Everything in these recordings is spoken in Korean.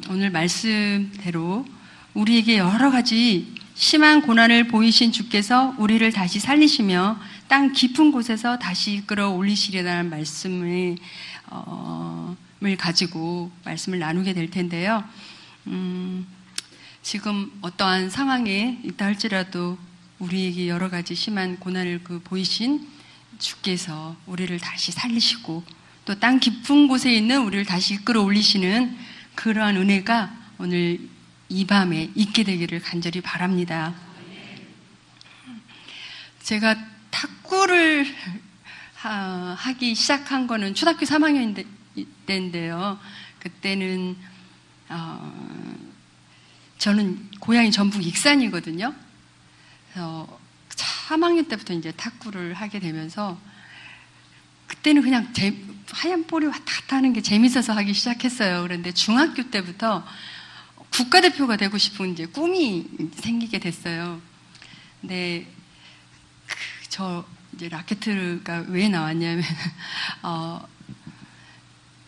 오늘 말씀대로 우리에게 여러 가지 심한 고난을 보이신 주께서 우리를 다시 살리시며 땅 깊은 곳에서 다시 이끌어 올리시리라는 말씀을 가지고 말씀을 나누게 될 텐데요. 지금 어떠한 상황에 있다 할지라도 우리에게 여러 가지 심한 고난을 보이신 주께서 우리를 다시 살리시고 또 땅 깊은 곳에 있는 우리를 다시 이끌어 올리시는 그러한 은혜가 오늘 이 밤에 있게 되기를 간절히 바랍니다. 제가 탁구를 하기 시작한 거는 초등학교 3학년 때인데요. 그때는 저는 고향이 전북 익산이거든요. 그래서 3학년 때부터 이제 탁구를 하게 되면서 그때는 그냥 하얀 볼이 왔다 갔다 하는 게 재밌어서 하기 시작했어요. 그런데 중학교 때부터 국가대표가 되고 싶은 이제 꿈이 생기게 됐어요. 근데 저 이제 라켓가 왜 나왔냐면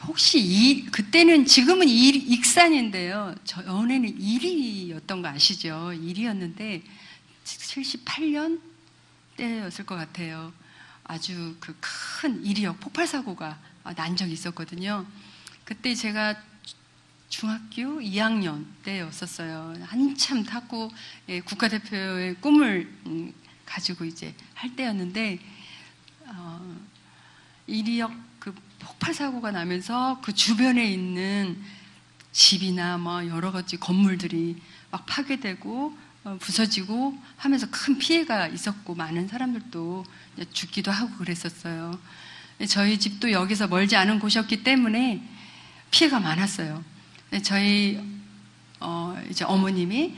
혹시 그때는 지금은 익산인데요. 전에는 1위였던 거 아시죠? 1위였는데 78년 때였을 것 같아요. 아주 그 큰 1위역 폭발 사고가 난 적이 있었거든요. 그때 제가 중학교 2학년 때였었어요. 한참 탁구 국가대표의 꿈을 가지고 이제 할 때였는데 1위역 그 폭발 사고가 나면서 그 주변에 있는 집이나 뭐 여러 가지 건물들이 막 파괴되고 부서지고 하면서 큰 피해가 있었고 많은 사람들도 죽기도 하고 그랬었어요. 저희 집도 여기서 멀지 않은 곳이었기 때문에 피해가 많았어요. 저희 이제 어머님이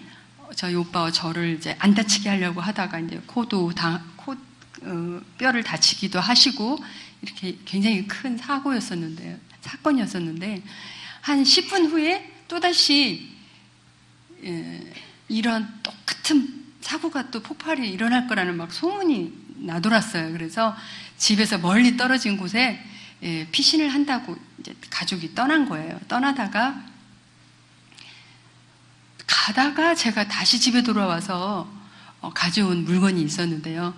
저희 오빠와 저를 이제 안 다치게 하려고 하다가 이제 뼈를 다치기도 하시고 이렇게 굉장히 큰 사건이었었는데 한 10분 후에 또다시 이런 똑같은 사고가 또 폭발이 일어날 거라는 막 소문이 나돌았어요. 그래서 집에서 멀리 떨어진 곳에 피신을 한다고 이제 가족이 떠난 거예요. 떠나다가 가다가 제가 다시 집에 돌아와서 가져온 물건이 있었는데요.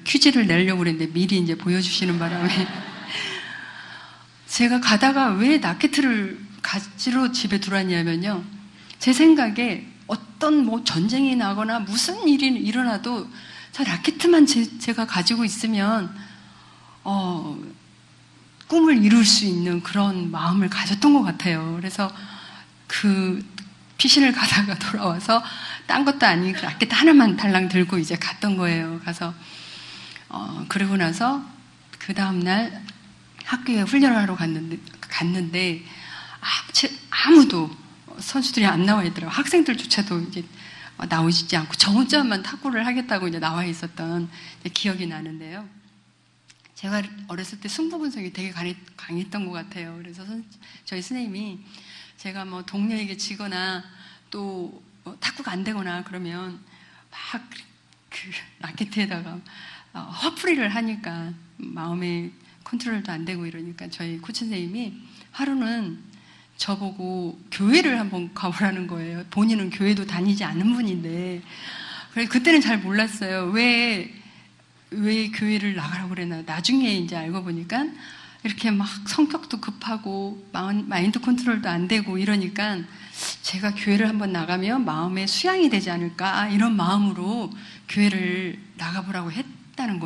퀴즈를 내려고 그랬는데 미리 이제 보여주시는 바람에 제가 가다가 왜 라켓을 가지러 집에 들어왔냐면요. 제 생각에 어떤 뭐 전쟁이 나거나 무슨 일이 일어나도 저 라켓만 제가 가지고 있으면 꿈을 이룰 수 있는 그런 마음을 가졌던 것 같아요. 그래서 그 피신을 가다가 돌아와서 딴 것도 아니고 라켓 하나만 달랑 들고 이제 갔던 거예요. 가서 그러고 나서 그 다음날 학교에 훈련을 하러 갔는데 아무도 선수들이 안 나와 있더라고요. 학생들조차도 이제 나오지 않고 저 혼자만 탁구를 하겠다고 이제 나와 있었던 기억이 나는데요. 제가 어렸을 때 승부분석이 되게 강했던 것 같아요. 그래서 저희 선생님이 제가 뭐 동료에게 지거나 또 탁구가 안 되거나 그러면 막 그 라켓에다가 화풀이를 하니까 마음의 컨트롤도 안 되고 이러니까 저희 코치 선생님이 하루는 저보고 교회를 한번 가보라는 거예요. 본인은 교회도 다니지 않는 분인데. 그래서 그때는 잘 몰랐어요. 왜 교회를 나가라고 그랬나. 나중에 이제 알고 보니까 이렇게 막 성격도 급하고 마인드 컨트롤도 안 되고 이러니까 제가 교회를 한번 나가면 마음의 수양이 되지 않을까 이런 마음으로 교회를 나가보라고 했다는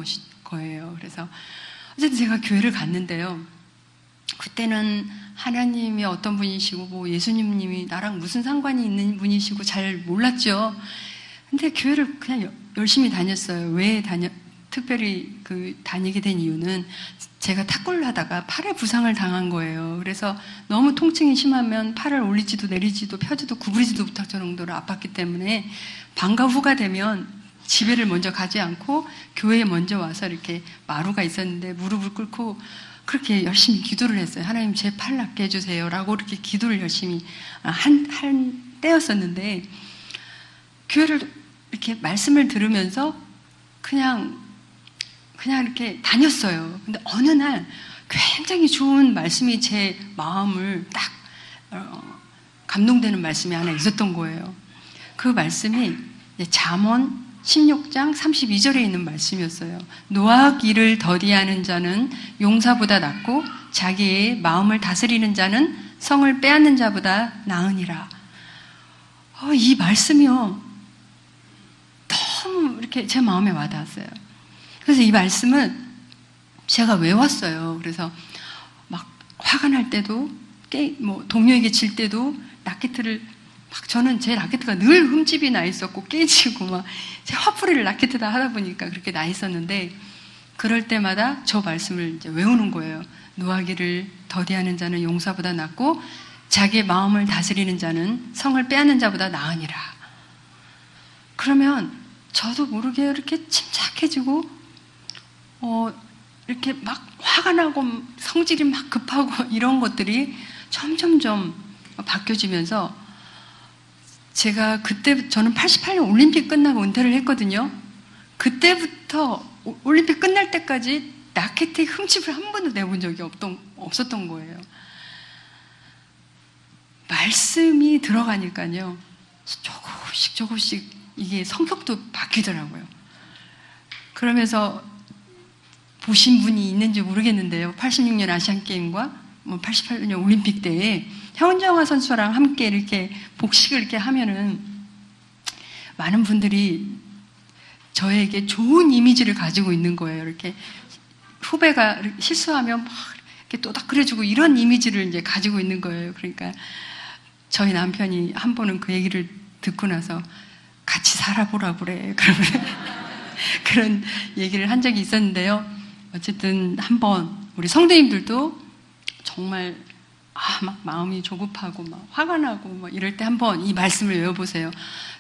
거예요. 그래서 어쨌든 제가 교회를 갔는데요. 그때는 하나님이 어떤 분이시고 뭐 예수님이 나랑 무슨 상관이 있는 분이시고 잘 몰랐죠. 근데 교회를 그냥 열심히 다녔어요. 특별히 다니게 된 이유는 제가 탁구를 하다가 팔에 부상을 당한 거예요. 그래서 너무 통증이 심하면 팔을 올리지도 내리지도 펴지도 구부리지도 못할 정도로 아팠기 때문에 방과 후가 되면 집에를 먼저 가지 않고 교회에 먼저 와서 이렇게 마루가 있었는데 무릎을 꿇고 그렇게 열심히 기도를 했어요. 하나님 제 팔 낫게 해주세요 라고 이렇게 기도를 열심히 한 때였었는데 교회를 이렇게 말씀을 들으면서 그냥 이렇게 다녔어요. 근데 어느 날 굉장히 좋은 말씀이 제 마음을 딱 감동되는 말씀이 하나 있었던 거예요. 그 말씀이 잠언 16장 32절에 있는 말씀이었어요. 노악 일을 더디하는 자는 용사보다 낫고 자기의 마음을 다스리는 자는 성을 빼앗는 자보다 나으니라. 이 말씀이요, 너무 이렇게 제 마음에 와닿았어요. 그래서 이 말씀을 제가 외웠어요. 그래서 막 화가 날 때도, 동료에게 질 때도 라켓을 저는 제 라켓가 늘 흠집이 나 있었고 깨지고 제 화풀이를 라켓에다 하다 보니까 그렇게 나 있었는데, 그럴 때마다 저 말씀을 이제 외우는 거예요. 노하기를 더디하는 자는 용사보다 낫고 자기의 마음을 다스리는 자는 성을 빼앗는 자보다 나으니라. 그러면 저도 모르게 이렇게 침착해지고 이렇게 막 화가 나고 성질이 막 급하고 이런 것들이 점점점 바뀌어지면서, 제가 그때 저는 88년 올림픽 끝나고 은퇴를 했거든요. 그때부터 올림픽 끝날 때까지 라켓에 흠집을 한 번도 내본 적이 없었던 거예요. 말씀이 들어가니까요, 조금씩 이게 성격도 바뀌더라고요. 그러면서 보신 분이 있는지 모르겠는데요, 86년 아시안게임과 88년 올림픽 때에 현정화 선수랑 함께 이렇게 복식을 이렇게 하면은 많은 분들이 저에게 좋은 이미지를 가지고 있는 거예요. 이렇게 후배가 실수하면 막 이렇게 또닥거려주고 이런 이미지를 이제 가지고 있는 거예요. 그러니까 저희 남편이 한 번은 그 얘기를 듣고 나서 같이 살아보라 그래. 그런 얘기를 한 적이 있었는데요. 어쨌든 한번 우리 성도님들도 정말 막 마음이 조급하고 막 화가 나고 막 이럴 때 한번 이 말씀을 외워보세요.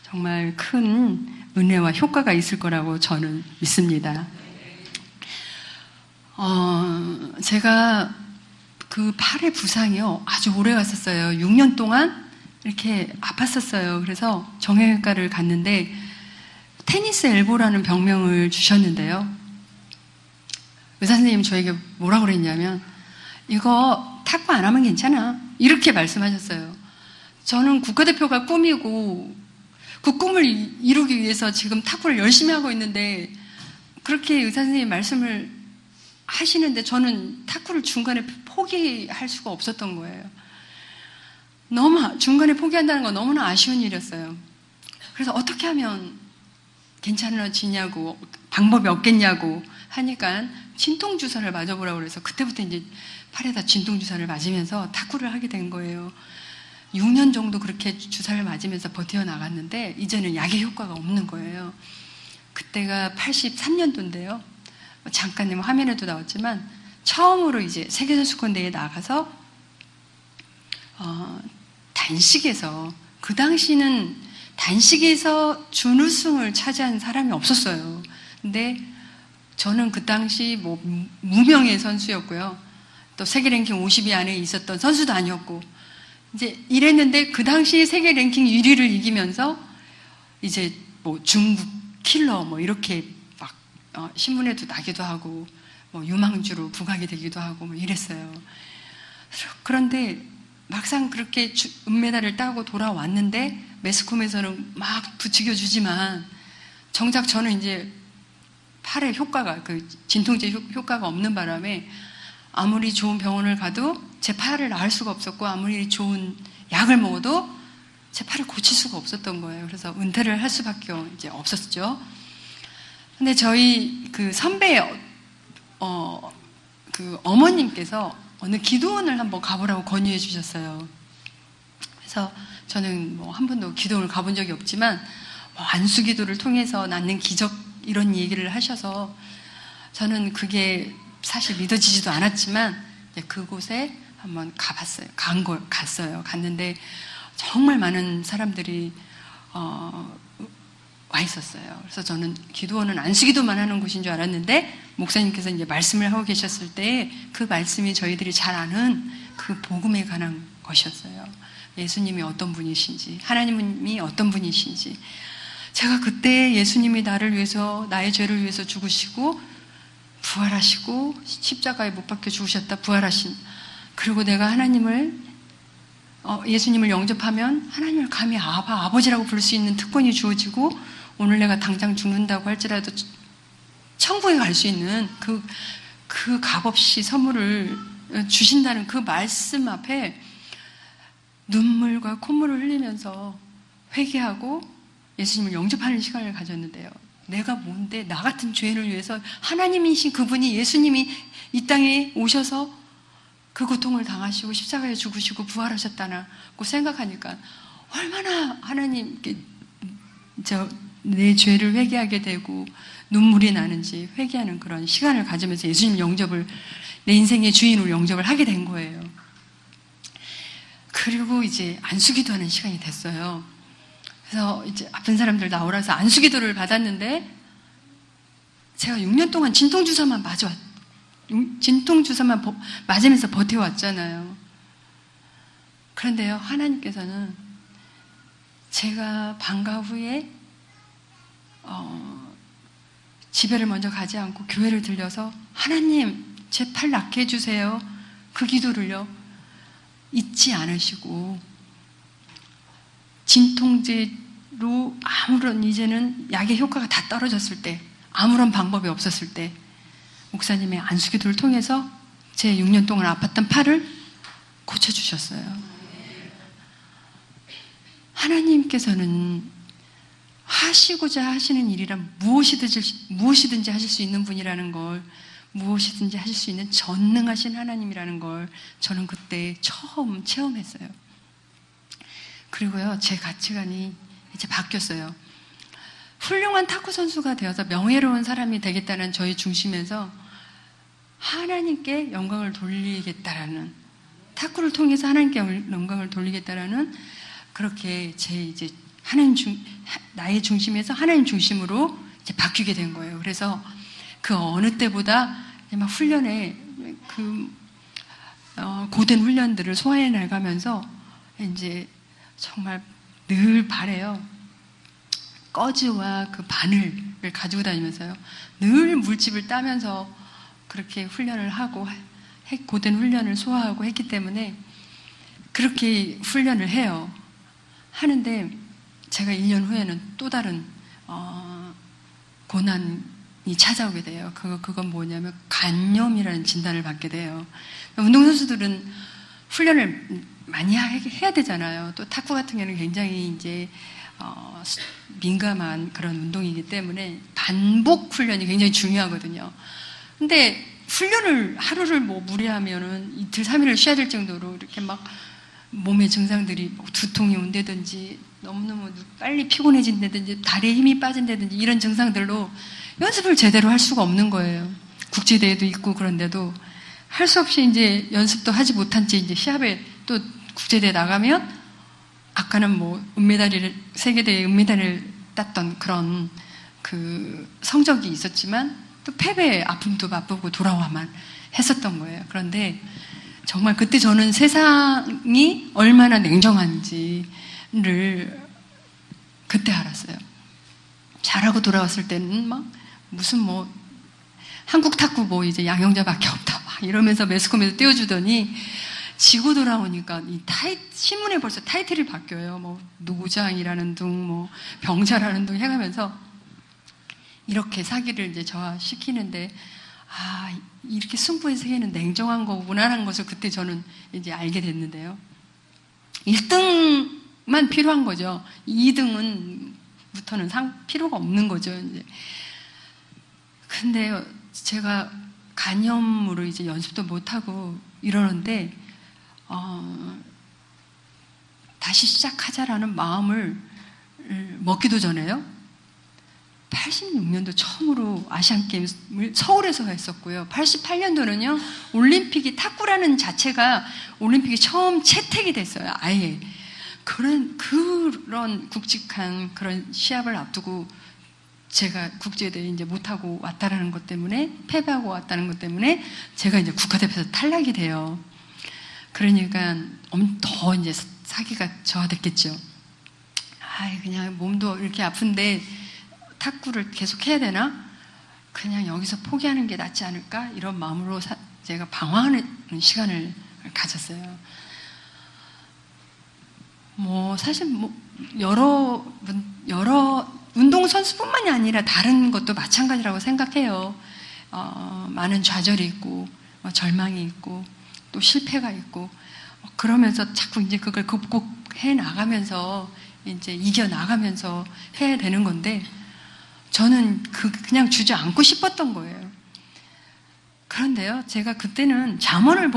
정말 큰 은혜와 효과가 있을 거라고 저는 믿습니다. 제가 그 팔의 부상이요, 아주 오래 갔었어요. 6년 동안 이렇게 아팠었어요. 그래서 정형외과를 갔는데 테니스 엘보라는 병명을 주셨는데요, 의사 선생님이 저에게 뭐라고 그랬냐면, 이거 탁구 안 하면 괜찮아, 이렇게 말씀하셨어요. 저는 국가대표가 꿈이고 그 꿈을 이루기 위해서 지금 탁구를 열심히 하고 있는데, 그렇게 의사 선생님이 말씀을 하시는데 저는 탁구를 중간에 포기할 수가 없었던 거예요. 너무 중간에 포기한다는 건 너무나 아쉬운 일이었어요. 그래서 어떻게 하면 괜찮아지냐고, 방법이 없겠냐고 하니까 진통주사를 맞아보라고 그래서 그때부터 이제 팔에다 진통주사를 맞으면서 탁구를 하게 된 거예요. 6년 정도 그렇게 주사를 맞으면서 버텨나갔는데 이제는 약의 효과가 없는 거예요. 그때가 83년도인데요. 잠깐 화면에도 나왔지만 처음으로 이제 세계선수권대회에 나가서 단식에서, 그 당시는 단식에서 준우승을 차지한 사람이 없었어요. 근데 저는 그 당시 무명의 선수였고요. 또 세계 랭킹 50위 안에 있었던 선수도 아니었고, 이제 이랬는데 그 당시 세계 랭킹 1위를 이기면서 이제 중국 킬러 이렇게 막 신문에도 나기도 하고 유망주로 부각이 되기도 하고 이랬어요. 그런데 막상 그렇게 은메달을 따고 돌아왔는데 매스컴에서는 막 부추겨 주지만 정작 저는 이제 팔에 효과가, 그 진통제 효과가 없는 바람에 아무리 좋은 병원을 가도 제 팔을 나을 수가 없었고, 아무리 좋은 약을 먹어도 제 팔을 고칠 수가 없었던 거예요. 그래서 은퇴를 할 수밖에 이제 없었죠. 근데 저희 그 선배 그 어머님께서 어느 기도원을 한번 가보라고 권유해 주셨어요. 그래서 저는 한 번도 기도원을 가본 적이 없지만 안수기도를 통해서 낳는 기적 이런 얘기를 하셔서 저는 그게 사실 믿어지지도 않았지만 그곳에 한번 가봤어요. 갔어요. 갔는데 정말 많은 사람들이 와 있었어요. 그래서 저는 기도원은 안수기도만 하는 곳인 줄 알았는데 목사님께서 이제 말씀을 하고 계셨을 때 그 말씀이 저희들이 잘 아는 그 복음에 관한 것이었어요. 예수님이 어떤 분이신지, 하나님이 어떤 분이신지. 제가 그때 예수님이 나를 위해서, 나의 죄를 위해서 죽으시고 부활하시고 십자가에 못 박혀 죽으셨다 부활하신, 그리고 내가 하나님을 예수님을 영접하면 하나님을 감히 아버지라고 부를 수 있는 특권이 주어지고 오늘 내가 당장 죽는다고 할지라도 천국에 갈 수 있는 그 값없이 선물을 주신다는 그 말씀 앞에 눈물과 콧물을 흘리면서 회개하고 예수님을 영접하는 시간을 가졌는데요. 내가 뭔데 나 같은 죄인을 위해서 하나님이신 그분이 예수님이 이 땅에 오셔서 그 고통을 당하시고 십자가에 죽으시고 부활하셨다고 생각하니까 얼마나 하나님께 내 죄를 회개하게 되고 눈물이 나는지 회개하는 그런 시간을 가지면서 예수님 영접을 내 인생의 주인으로 영접을 하게 된 거예요. 그리고 이제 안수기도하는 시간이 됐어요. 그래서 이제 아픈 사람들 나오라서 안수기도를 받았는데 제가 6년 동안 진통주사만 맞으면서 버텨왔잖아요. 그런데요, 하나님께서는 제가 방과 후에 집에를 먼저 가지 않고 교회를 들려서 하나님 제 팔 낫게 해주세요. 그 기도를요 잊지 않으시고 진통제로 아무런 이제는 약의 효과가 다 떨어졌을 때 아무런 방법이 없었을 때 목사님의 안수기도를 통해서 제 6년 동안 아팠던 팔을 고쳐주셨어요. 하나님께서는 하시고자 하시는 일이란 무엇이든지 하실 수 있는 분이라는 걸, 무엇이든지 하실 수 있는 전능하신 하나님이라는 걸 저는 그때 처음 체험했어요. 그리고요, 제 가치관이 이제 바뀌었어요. 훌륭한 탁구 선수가 되어서 명예로운 사람이 되겠다는 저의 중심에서 하나님께 영광을 돌리겠다라는, 탁구를 통해서 하나님께 영광을 돌리겠다라는, 그렇게 이제 나의 중심에서 하나님 중심으로 이제 바뀌게 된 거예요. 그래서 그 어느 때보다 막 훈련에 고된 훈련들을 소화해 나가면서 이제 정말 늘 바래요. 꺼즈와 그 바늘을 가지고 다니면서요. 늘 물집을 따면서 그렇게 훈련을 하고 고된 훈련을 소화하고 했기 때문에 그렇게 훈련을 해요. 하는데 제가 1년 후에는 또 다른 고난이 찾아오게 돼요. 그건 뭐냐면 간염이라는 진단을 받게 돼요. 운동선수들은 훈련을 많이 해야 되잖아요. 또 탁구 같은 경우는 굉장히 이제 민감한 그런 운동이기 때문에 반복 훈련이 굉장히 중요하거든요. 근데 훈련을 하루를 무리하면은 이틀, 3일을 쉬어야 될 정도로 이렇게 막 몸의 증상들이 두통이 온다든지 너무너무 빨리 피곤해진다든지 다리에 힘이 빠진다든지 이런 증상들로 연습을 제대로 할 수가 없는 거예요. 국제대회도 있고 그런데도 할 수 없이 이제 연습도 하지 못한 채 이제 시합에 또 국제대회 나가면 아까는 세계대회 은메달을 땄던 그런 그 성적이 있었지만 또 패배에 아픔도 맛보고 돌아와만 했었던 거예요. 그런데 정말 그때 저는 세상이 얼마나 냉정한지를 그때 알았어요. 잘하고 돌아왔을 때는 무슨 한국 탁구 이제 양형자밖에 없다 막 이러면서 매스컴에서 띄워주더니 지고 돌아오니까 신문에 벌써 타이틀이 바뀌어요. 노장이라는 둥, 병자라는 둥 해가면서 이렇게 사기를 이제 저하시키는데 이렇게 승부의 세계는 냉정한 거구나라는 것을 그때 저는 이제 알게 됐는데요. 1등만 필요한 거죠. 2등부터는 필요가 없는 거죠. 이제. 근데 제가 간염으로 이제 연습도 못하고 이러는데, 다시 시작하자라는 마음을 먹기도 전에요. 86년도 처음으로 아시안게임을 서울에서 했었고요. 88년도는요, 올림픽이 탁구라는 자체가 올림픽이 처음 채택이 됐어요. 아예. 그런 굵직한 그런 시합을 앞두고 제가 국제대회 이제 못하고 왔다라는 것 때문에, 패배하고 왔다는 것 때문에 제가 이제 국가대표에서 탈락이 돼요. 그러니까 더 이제 사기가 저하됐겠죠. 그냥 몸도 이렇게 아픈데 탁구를 계속 해야 되나? 그냥 여기서 포기하는 게 낫지 않을까? 이런 마음으로 제가 방황하는 시간을 가졌어요. 사실 여러 운동선수뿐만이 아니라 다른 것도 마찬가지라고 생각해요. 많은 좌절이 있고, 절망이 있고, 또 실패가 있고, 그러면서 자꾸 이제 그걸 극복해 나가면서, 이제 이겨 나가면서 해야 되는 건데, 저는 그냥 주저앉고 싶었던 거예요. 그런데요, 제가 그때는 잠언을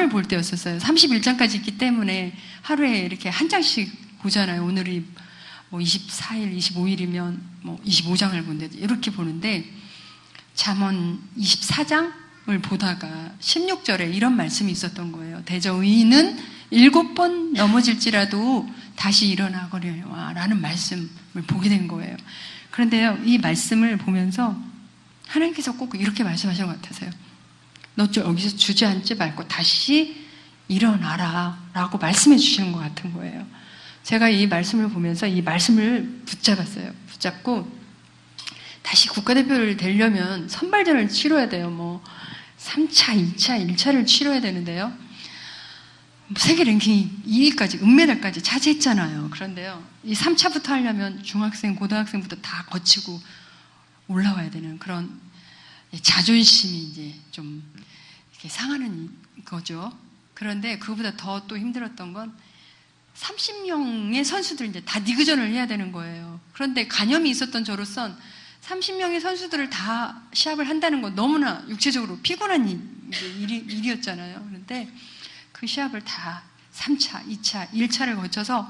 볼 때였었어요. 31장까지 있기 때문에 하루에 이렇게 한 장씩 보잖아요. 오늘이 24일, 25일이면 25장을 본대 이렇게 보는데 잠언 24장을 보다가 16절에 이런 말씀이 있었던 거예요. 대저 의인은 7번 넘어질지라도 다시 일어나거려와 라는 말씀을 보게 된 거예요. 그런데요, 이 말씀을 보면서 하나님께서 꼭 이렇게 말씀하신 것 같아서요. 너 여기서 주저앉지 말고 다시 일어나라 라고 말씀해 주시는 것 같은 거예요. 제가 이 말씀을 보면서 이 말씀을 붙잡았어요. 붙잡고 다시 국가대표를 되려면 선발전을 치러야 돼요. 3차, 2차, 1차를 치러야 되는데요. 세계 랭킹 2위까지, 은메달까지 차지했잖아요. 그런데요, 이 3차부터 하려면 중학생, 고등학생부터 다 거치고 올라와야 되는 그런 자존심이 이제 좀 이렇게 상하는 거죠. 그런데 그거보다 더 또 힘들었던 건 30명의 선수들 이제 다 디그전을 해야 되는 거예요. 그런데 간염이 있었던 저로선 30명의 선수들을 다 시합을 한다는 건 너무나 육체적으로 피곤한 일이었잖아요. 그런데 그 시합을 다 3차, 2차, 1차를 거쳐서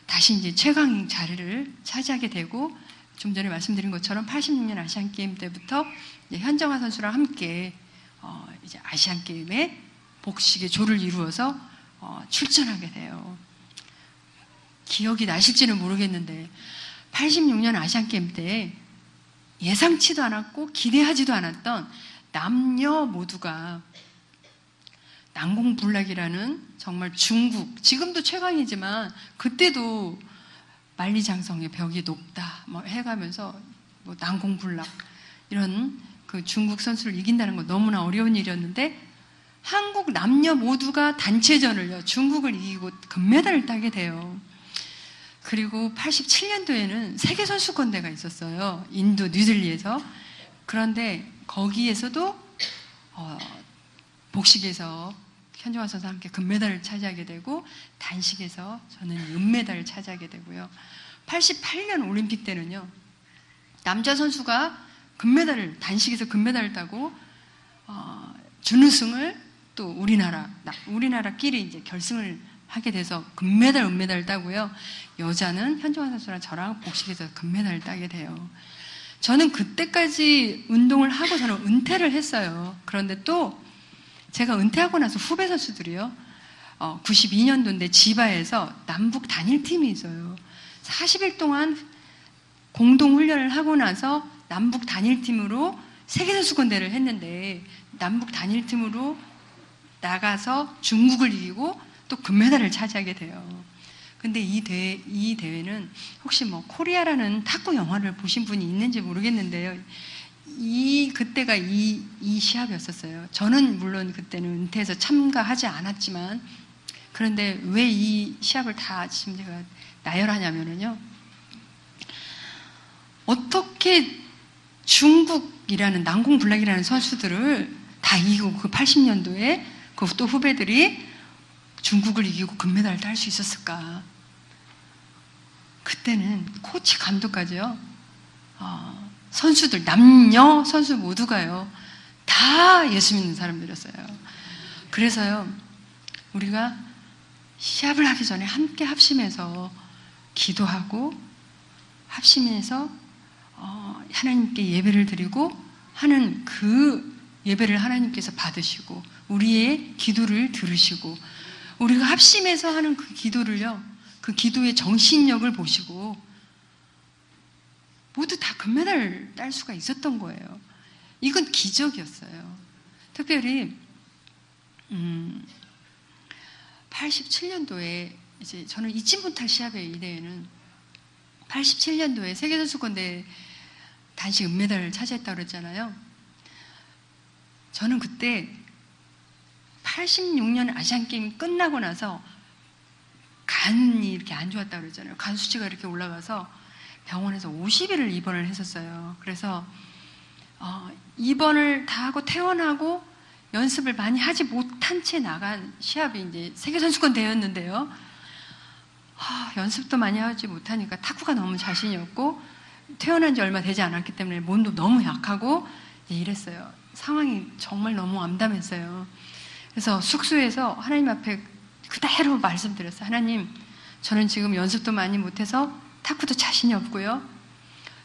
다시 이제 최강 자리를 차지하게 되고, 좀 전에 말씀드린 것처럼 86년 아시안 게임 때부터 현정화 선수랑 함께 이제 아시안 게임에 복식의 조를 이루어서 출전하게 돼요. 기억이 나실지는 모르겠는데 86년 아시안 게임 때 예상치도 않았고 기대하지도 않았던 남녀 모두가 난공불락이라는 정말 중국, 지금도 최강이지만 그때도 만리장성의 벽이 높다 해가면서 난공불락 이런 그 중국 선수를 이긴다는 건 너무나 어려운 일이었는데, 한국 남녀 모두가 단체전을요 중국을 이기고 금메달을 따게 돼요. 그리고 87년도에는 세계선수권대가 있었어요. 인도 뉴델리에서. 그런데 거기에서도 복식에서 현정화 선수와 함께 금메달을 차지하게 되고, 단식에서 저는 은메달을 차지하게 되고요. 88년 올림픽 때는요, 남자 선수가 단식에서 금메달을 따고 준우승을 또 우리나라끼리 이제 결승을 하게 돼서 금메달, 은메달을 따고요. 여자는 현정화 선수랑 저랑 복식에서 금메달을 따게 돼요. 저는 그때까지 운동을 하고 저는 은퇴를 했어요. 그런데 또 제가 은퇴하고 나서 후배 선수들이요, 92년도인데 지바에서 남북 단일팀이 있어요. 40일 동안 공동훈련을 하고 나서 남북 단일팀으로 세계선수권대회를 했는데, 남북 단일팀으로 나가서 중국을 이기고 또 금메달을 차지하게 돼요. 근데 이 대회는 혹시 코리아라는 탁구 영화를 보신 분이 있는지 모르겠는데요. 그때가 이 시합이었었어요. 저는 물론 그때는 은퇴해서 참가하지 않았지만, 그런데 왜 이 시합을 다 지금 제가 나열하냐면요, 어떻게 중국이라는 난공불락이라는 선수들을 다 이기고 그 80년도에 그 또 후배들이 중국을 이기고 금메달을 딸 수 있었을까? 그때는 코치 감독까지요, 선수들, 남녀 선수 모두가요, 다 예수 믿는 사람들이었어요. 그래서요, 우리가 시합을 하기 전에 함께 합심해서 기도하고 합심해서 하나님께 예배를 드리고 하는 그 예배를 하나님께서 받으시고 우리의 기도를 들으시고, 우리가 합심해서 하는 그 기도를요, 그 기도의 정신력을 보시고 모두 다 금메달을 딸 수가 있었던 거예요. 이건 기적이었어요. 특별히 87년도에 이제 저는 잊지 못할 시합의 이 대회는 87년도에 세계선수권대회 단식 은메달을 차지했다고 그랬잖아요. 저는 그때 86년 아시안게임 끝나고 나서 간이 이렇게 안 좋았다 그러잖아요. 간 수치가 이렇게 올라가서 병원에서 50일을 입원을 했었어요. 그래서 입원을 다 하고 퇴원하고 연습을 많이 하지 못한 채 나간 시합이 이제 세계선수권 대회였는데요. 연습도 많이 하지 못하니까 탁구가 너무 자신이 없고 퇴원한 지 얼마 되지 않았기 때문에 몸도 너무 약하고 이랬어요. 상황이 정말 너무 암담했어요. 그래서 숙소에서 하나님 앞에 그대로 말씀드렸어요. 하나님, 저는 지금 연습도 많이 못해서 탁구도 자신이 없고요.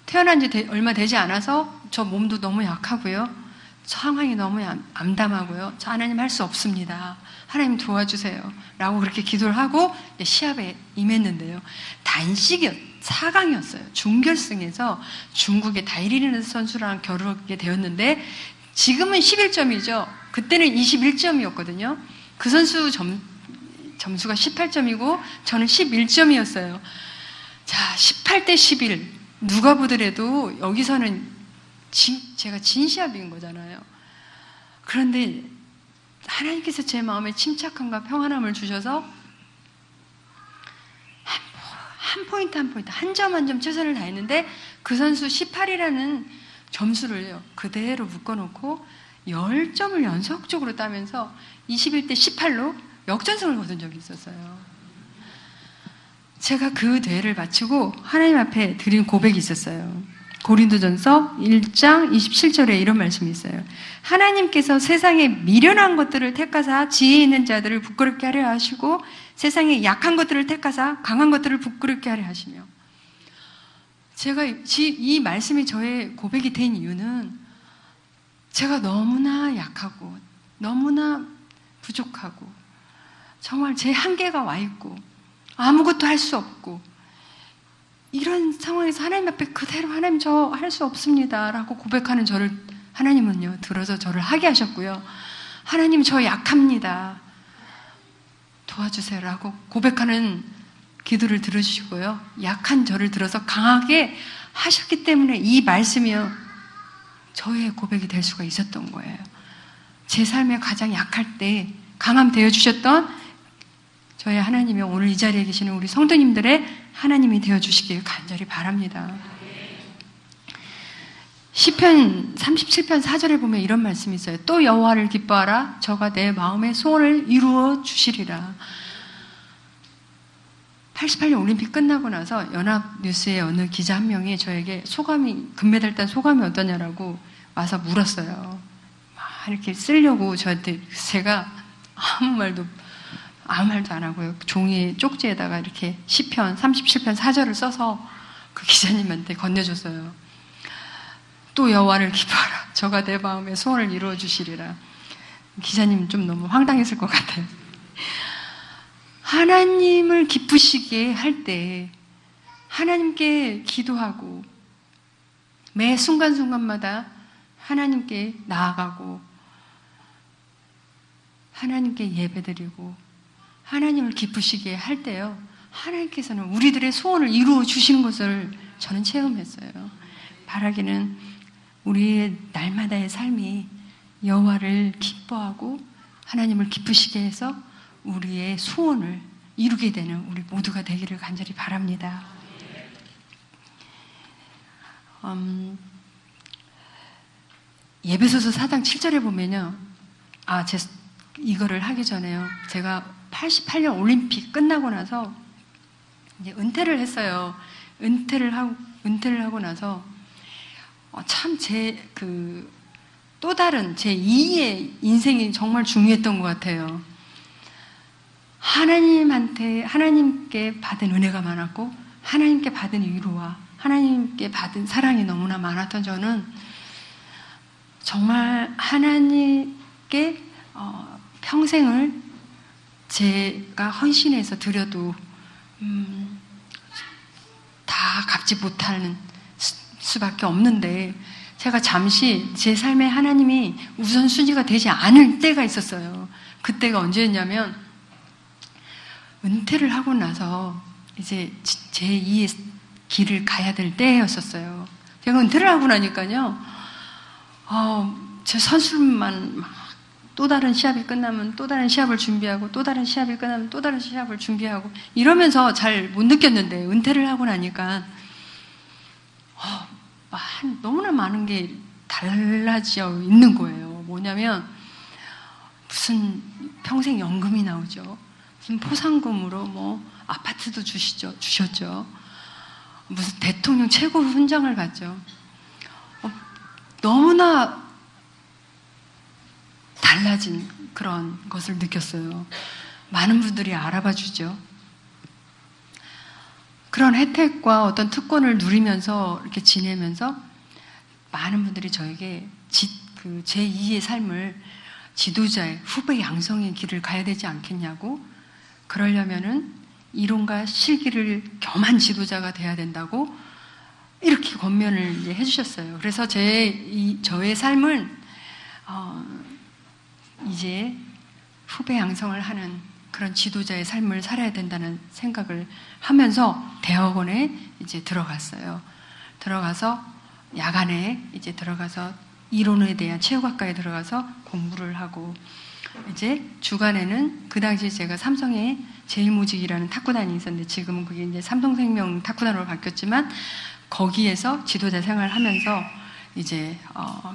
태어난 지 얼마 되지 않아서 저 몸도 너무 약하고요. 상황이 너무 암담하고요. 저 하나님 할 수 없습니다. 하나님 도와주세요. 라고 그렇게 기도를 하고 시합에 임했는데요. 단식이었 4강이었어요. 준결승에서 중국의 다이리는 선수랑 겨루게 되었는데 지금은 11점이죠. 그때는 21점이었거든요. 그 선수 점수가 18점이고 저는 11점이었어요. 자, 18대 11. 누가 보더라도 여기서는 제가 진 시합인 거잖아요. 그런데 하나님께서 제 마음에 침착함과 평안함을 주셔서 한 포인트 한 포인트, 한 점 한 점 최선을 다했는데 그 선수 18이라는 점수를요 그대로 묶어놓고 10점을 연속적으로 따면서 21대 18로 역전승을 거둔 적이 있었어요. 제가 그 대회를 마치고 하나님 앞에 드린 고백이 있었어요. 고린도전서 1장 27절에 이런 말씀이 있어요. 하나님께서 세상에 미련한 것들을 택하사 지혜 있는 자들을 부끄럽게 하려 하시고 세상에 약한 것들을 택하사 강한 것들을 부끄럽게 하려 하시며, 제가 이 말씀이 저의 고백이 된 이유는 제가 너무나 약하고 너무나 부족하고 정말 제 한계가 와 있고 아무것도 할 수 없고 이런 상황에서 하나님 앞에 그대로 하나님 저 할 수 없습니다 라고 고백하는 저를 하나님은요 들어서 저를 하게 하셨고요. 하나님 저 약합니다 도와주세요 라고 고백하는 기도를 들으시고요. 약한 저를 들어서 강하게 하셨기 때문에 이 말씀이요 저의 고백이 될 수가 있었던 거예요. 제 삶에 가장 약할 때 강함 되어주셨던 저의 하나님이 오늘 이 자리에 계시는 우리 성도님들의 하나님이 되어주시길 간절히 바랍니다. 시편 37편 4절에 보면 이런 말씀이 있어요. 또 여호와를 기뻐하라. 저가 내 마음의 소원을 이루어 주시리라. 88년 올림픽 끝나고 나서 연합뉴스의 어느 기자 한 명이 저에게 금메달 딴 소감이 어떠냐라고 와서 물었어요. 막 이렇게 쓰려고 저한테 제가 아무 말도 안 하고요. 종이 쪽지에다가 이렇게 시편 37편 4절을 써서 그 기자님한테 건네줬어요. 또 여호와를 기뻐하라. 저가 내 마음의 소원을 이루어 주시리라. 기자님 좀 너무 황당했을 것 같아요. 하나님을 기쁘시게 할 때 하나님께 기도하고 매 순간순간마다 하나님께 나아가고 하나님께 예배드리고 하나님을 기쁘시게 할 때요 하나님께서는 우리들의 소원을 이루어 주시는 것을 저는 체험했어요. 바라기는 우리의 날마다의 삶이 여호와를 기뻐하고 하나님을 기쁘시게 해서 우리의 소원을 이루게 되는 우리 모두가 되기를 간절히 바랍니다. 예배소서 4장 7절에 보면요. 이거를 하기 전에요. 제가 88년 올림픽 끝나고 나서 이제 은퇴를 했어요. 은퇴를 하고 나서 참 또 다른 제 2의 인생이 정말 중요했던 것 같아요. 하나님께 받은 은혜가 많았고 하나님께 받은 위로와 하나님께 받은 사랑이 너무나 많았던 저는 정말 하나님께 평생을 제가 헌신해서 드려도 다 갚지 못하는 수밖에 없는데 제가 잠시 제 삶에 하나님이 우선순위가 되지 않을 때가 있었어요. 그때가 언제였냐면 은퇴를 하고 나서 이제 제2의 길을 가야 될 때였었어요. 제가 은퇴를 하고 나니까요 제 선수만 막 또 다른 시합이 끝나면 또 다른 시합을 준비하고 또 다른 시합이 끝나면 또 다른 시합을 준비하고 이러면서 잘 못 느꼈는데 은퇴를 하고 나니까 너무나 많은 게 달라져 있는 거예요. 뭐냐면 무슨 평생 연금이 나오죠. 무슨 포상금으로 뭐 아파트도 주셨죠. 무슨 대통령 최고 훈장을 받죠. 너무나 달라진 그런 것을 느꼈어요. 많은 분들이 알아봐 주죠. 그런 혜택과 어떤 특권을 누리면서 이렇게 지내면서 많은 분들이 저에게 그 제2의 삶을 지도자의 후배 양성의 길을 가야 되지 않겠냐고, 그러려면은 이론과 실기를 겸한 지도자가 돼야 된다고 이렇게 권면을 이제 해주셨어요. 그래서 저의 삶은 이제 후배 양성을 하는 그런 지도자의 삶을 살아야 된다는 생각을 하면서 대학원에 이제 들어갔어요. 들어가서 야간에 이제 들어가서 이론에 대한 체육학과에 들어가서 공부를 하고, 이제 주간에는 그 당시 제가 삼성의 제일모직이라는 탁구단이 있었는데 지금은 그게 이제 삼성생명 탁구단으로 바뀌었지만 거기에서 지도자 생활을 하면서 이제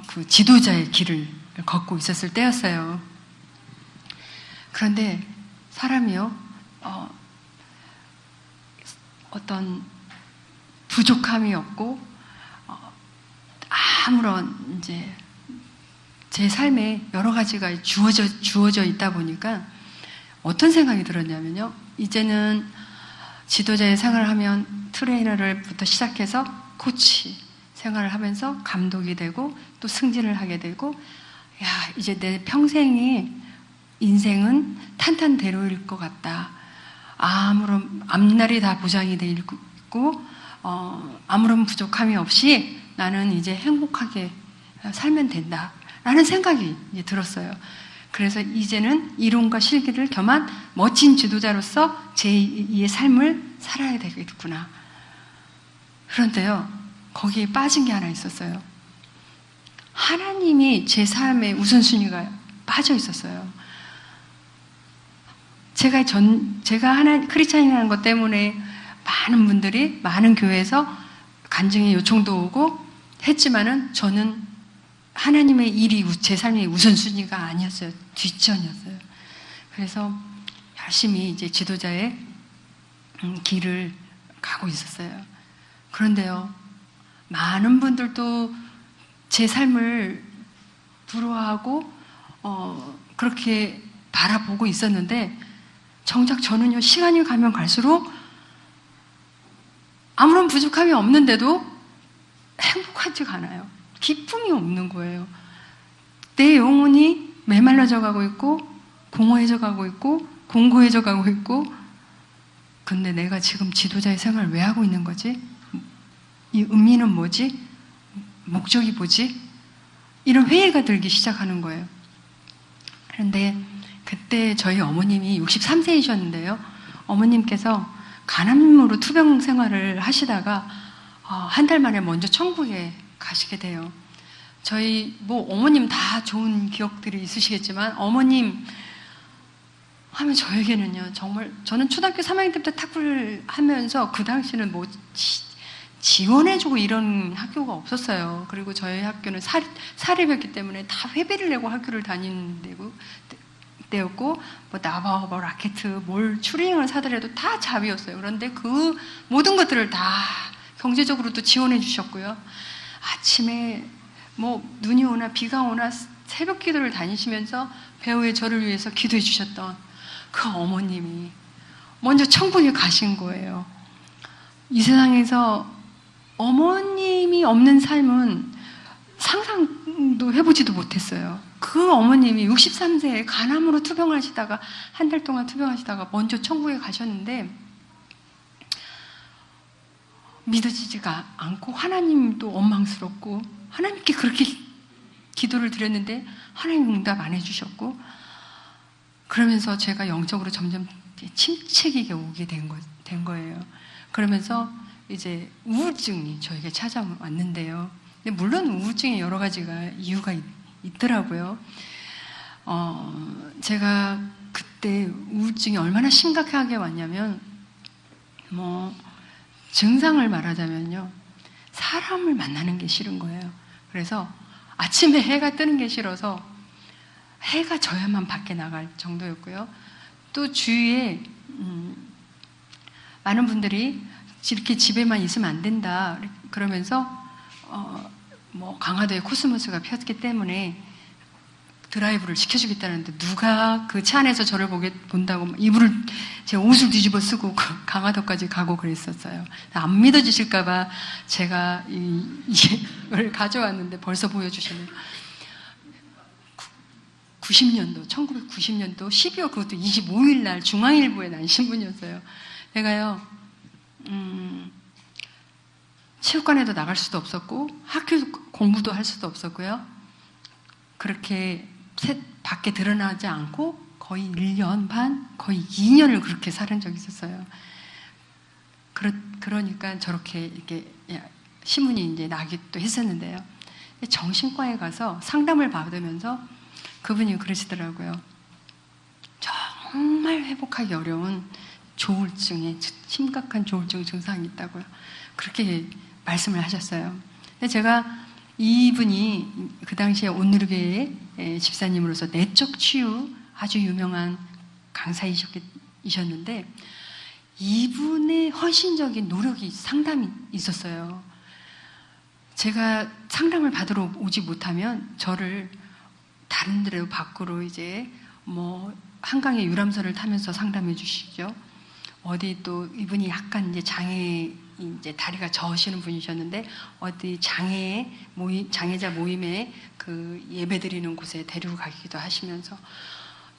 그 지도자의 길을 걷고 있었을 때였어요. 그런데 사람이요, 어떤 부족함이 없고 아무런 이제 제 삶에 여러 가지가 주어져 있다 보니까 어떤 생각이 들었냐면요, 이제는 지도자의 생활을 하면 트레이너를부터 시작해서 코치 생활을 하면서 감독이 되고 또 승진을 하게 되고, 이제 내 평생의 인생은 탄탄대로일 것 같다. 아무런 앞날이 다 보장이 돼 있고 아무런 부족함이 없이 나는 이제 행복하게 살면 된다 라는 생각이 이제 들었어요. 그래서 이제는 이론과 실기를 겸한 멋진 지도자로서 제2의 삶을 살아야 되겠구나. 그런데요, 거기에 빠진 게 하나 있었어요. 하나님이 제 삶의 우선순위가 빠져 있었어요. 제가 크리스찬이라는 것 때문에 많은 분들이 많은 교회에서 간증의 요청도 오고 했지만은 저는 하나님의 일이 제 삶의 우선순위가 아니었어요. 뒷전이었어요. 그래서 열심히 이제 지도자의 길을 가고 있었어요. 그런데요, 많은 분들도 제 삶을 부러워하고 그렇게 바라보고 있었는데 정작 저는요, 시간이 가면 갈수록 아무런 부족함이 없는데도 행복하지가 않아요. 기쁨이 없는 거예요. 내 영혼이 메말라져 가고 있고 공허해져 가고 있고 공고해져 가고 있고, 근데 내가 지금 지도자의 생활을 왜 하고 있는 거지? 이 의미는 뭐지? 목적이 뭐지? 이런 회의가 들기 시작하는 거예요. 그런데 그때 저희 어머님이 63세이셨는데요. 어머님께서 간암으로 투병 생활을 하시다가 한 달 만에 먼저 천국에 가시게 돼요. 저희 어머님 다 좋은 기억들이 있으시겠지만 어머님 하면 저에게는요, 정말 저는 초등학교 3학년 때부터 탁구를 하면서 그 당시는 지원해주고 이런 학교가 없었어요. 그리고 저희 학교는 사립이었기 때문에 다 회비를 내고 학교를 다니는 때였고, 나바, 라켓, 추리닝을 사더라도 다 자비였어요. 그런데 그 모든 것들을 다 경제적으로도 지원해 주셨고요. 아침에 눈이 오나 비가 오나 새벽 기도를 다니시면서 배우의 저를 위해서 기도해 주셨던 그 어머님이 먼저 천국에 가신 거예요. 이 세상에서 어머님이 없는 삶은 상상도 해보지도 못했어요. 그 어머님이 63세에 간암으로 투병하시다가 한 달 동안 투병하시다가 먼저 천국에 가셨는데 믿어지지가 않고 하나님도 원망스럽고, 하나님께 그렇게 기도를 드렸는데 하나님 응답 안 해주셨고, 그러면서 제가 영적으로 점점 침체기가 오게 된 거예요. 그러면서 이제 우울증이 저에게 찾아왔는데요. 근데 물론 우울증에 여러 가지가 이유가 있더라고요. 제가 그때 우울증이 얼마나 심각하게 왔냐면, 증상을 말하자면요. 사람을 만나는 게 싫은 거예요. 그래서 아침에 해가 뜨는 게 싫어서 해가 져야만 밖에 나갈 정도였고요. 또 주위에 많은 분들이 이렇게 집에만 있으면 안 된다 그러면서 강화도에 코스모스가 폈기 때문에 드라이브를 시켜주겠다는데 누가 그 차 안에서 저를 본다고 제 옷을 뒤집어 쓰고 강화도까지 가고 그랬었어요. 안 믿어주실까봐 제가 이걸 가져왔는데 벌써 보여주시네요. 1990년도 12월 그것도 25일 날 중앙일보에 난 신문이었어요. 내가요, 체육관에도 나갈 수도 없었고 학교 공부도 할 수도 없었고요. 그렇게 밖에 드러나지 않고 거의 1년 반, 거의 2년을 그렇게 살은 적이 있었어요. 그러니까 저렇게 이렇게 신문이 이제 나기도 했었는데요. 정신과에 가서 상담을 받으면서 그분이 그러시더라고요. 정말 회복하기 어려운 심각한 조울증 증상이 있다고요. 그렇게 말씀을 하셨어요. 근데 제가 이분이 그 당시에 온누리교회의 집사님으로서 내적 치유 아주 유명한 강사이셨는데 이분의 헌신적인 노력이 상당히 있었어요. 제가 상담을 받으러 오지 못하면 저를 다른 데로 밖으로 이제 한강의 유람선을 타면서 상담해 주시죠. 어디 또 이분이 약간 이제 이제 다리가 저으시는 분이셨는데 어디 장애자 모임에 그 예배 드리는 곳에 데리고 가기도 하시면서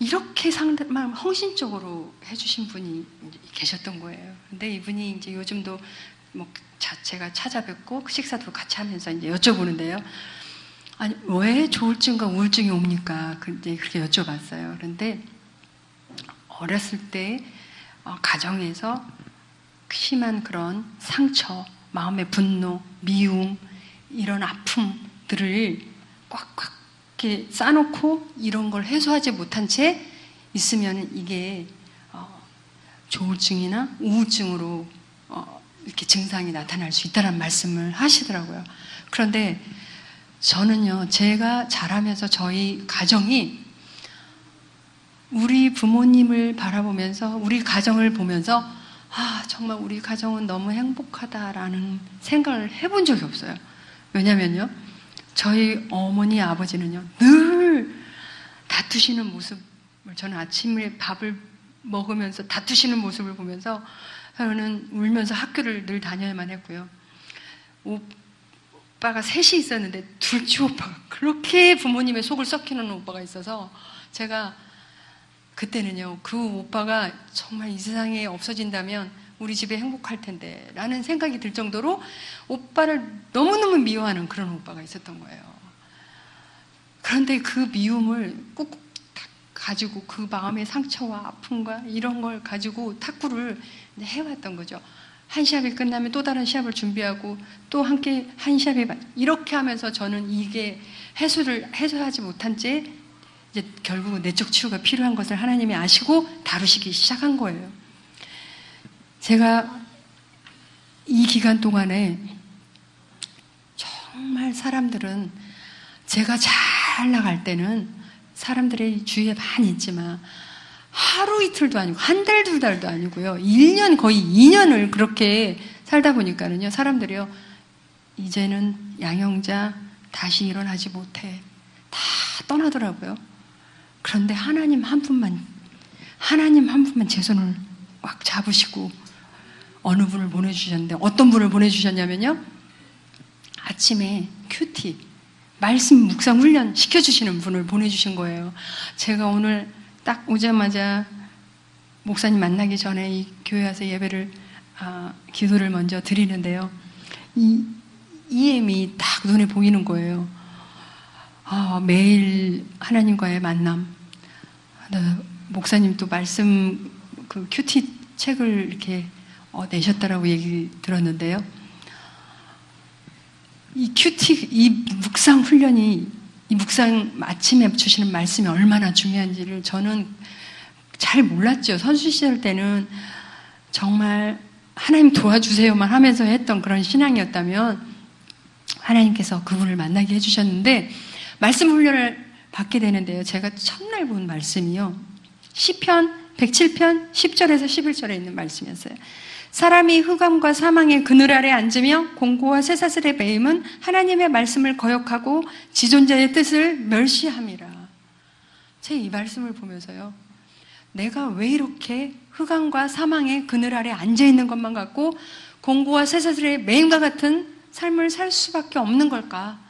이렇게 상담을 헌신적으로 해주신 분이 계셨던 거예요. 근데 이분이 이제 요즘도 제가 찾아뵙고 식사도 같이 하면서 이제 여쭤보는데요. 아니, 왜 조울증과 우울증이 옵니까? 이제 그렇게 여쭤봤어요. 그런데 어렸을 때 가정에서 심한 그런 상처, 마음의 분노, 미움, 이런 아픔들을 꽉꽉 이렇게 쌓아놓고 이런 걸 해소하지 못한 채 있으면 이게 조울증이나 우울증으로 이렇게 증상이 나타날 수 있다는 말씀을 하시더라고요. 그런데 저는요, 제가 자라면서 저희 가정이 우리 부모님을 바라보면서 우리 가정을 보면서 정말 우리 가정은 너무 행복하다라는 생각을 해본 적이 없어요. 왜냐면요, 저희 어머니 아버지는요 늘 다투시는 모습을 저는 아침에 밥을 먹으면서 다투시는 모습을 보면서 저는 울면서 학교를 늘 다녀야만 했고요. 오빠가 셋이 있었는데 둘째 오빠가 그렇게 부모님의 속을 썩히는 오빠가 있어서 제가 그때는요, 그 오빠가 정말 이 세상에 없어진다면 우리 집에 행복할 텐데 라는 생각이 들 정도로 오빠를 너무너무 미워하는 그런 오빠가 있었던 거예요. 그런데 그 미움을 꾹꾹 가지고 그 마음의 상처와 아픔과 이런 걸 가지고 탁구를 해왔던 거죠. 한 시합이 끝나면 또 다른 시합을 준비하고 또 함께 한 시합에 이렇게 하면서 저는 이게 해소하지 못한 채 이제 결국 내적 치유가 필요한 것을 하나님이 아시고 다루시기 시작한 거예요. 제가 이 기간 동안에 정말 사람들은 제가 잘 나갈 때는 사람들의 주위에 많이 있지만 하루 이틀도 아니고 한 달, 두 달도 아니고요. 1년, 거의 2년을 그렇게 살다 보니까는요. 사람들이요. 이제는 양형자 다시 일어나지 못해. 다 떠나더라고요. 그런데 하나님 한 분만 제 손을 꽉 잡으시고 어느 분을 보내주셨는데 어떤 분을 보내주셨냐면요. 아침에 큐티, 말씀 묵상 훈련 시켜주시는 분을 보내주신 거예요. 제가 오늘 딱 오자마자 목사님 만나기 전에 이 교회 와서 예배를 기도를 먼저 드리는데요. 이 EM이 딱 눈에 보이는 거예요. 매일 하나님과의 만남. 목사님 또 말씀 그 큐티 책을 이렇게 내셨다라고 얘기 들었는데요. 이 묵상 훈련이 이 묵상 아침에 주시는 말씀이 얼마나 중요한지를 저는 잘 몰랐죠. 선수 시절 때는 정말 하나님 도와주세요만 하면서 했던 그런 신앙이었다면 하나님께서 그분을 만나게 해주셨는데 말씀 훈련을 받게 되는데요. 제가 첫날 본 말씀이요. 시편 107편 10절에서 11절에 있는 말씀이었어요. 사람이 흑암과 사망의 그늘 아래 앉으며 공고와 쇠사슬의 매임은 하나님의 말씀을 거역하고 지존자의 뜻을 멸시함이라. 제 이 말씀을 보면서요. 내가 왜 이렇게 흑암과 사망의 그늘 아래 앉아있는 것만 같고 공고와 쇠사슬의 매임과 같은 삶을 살 수밖에 없는 걸까?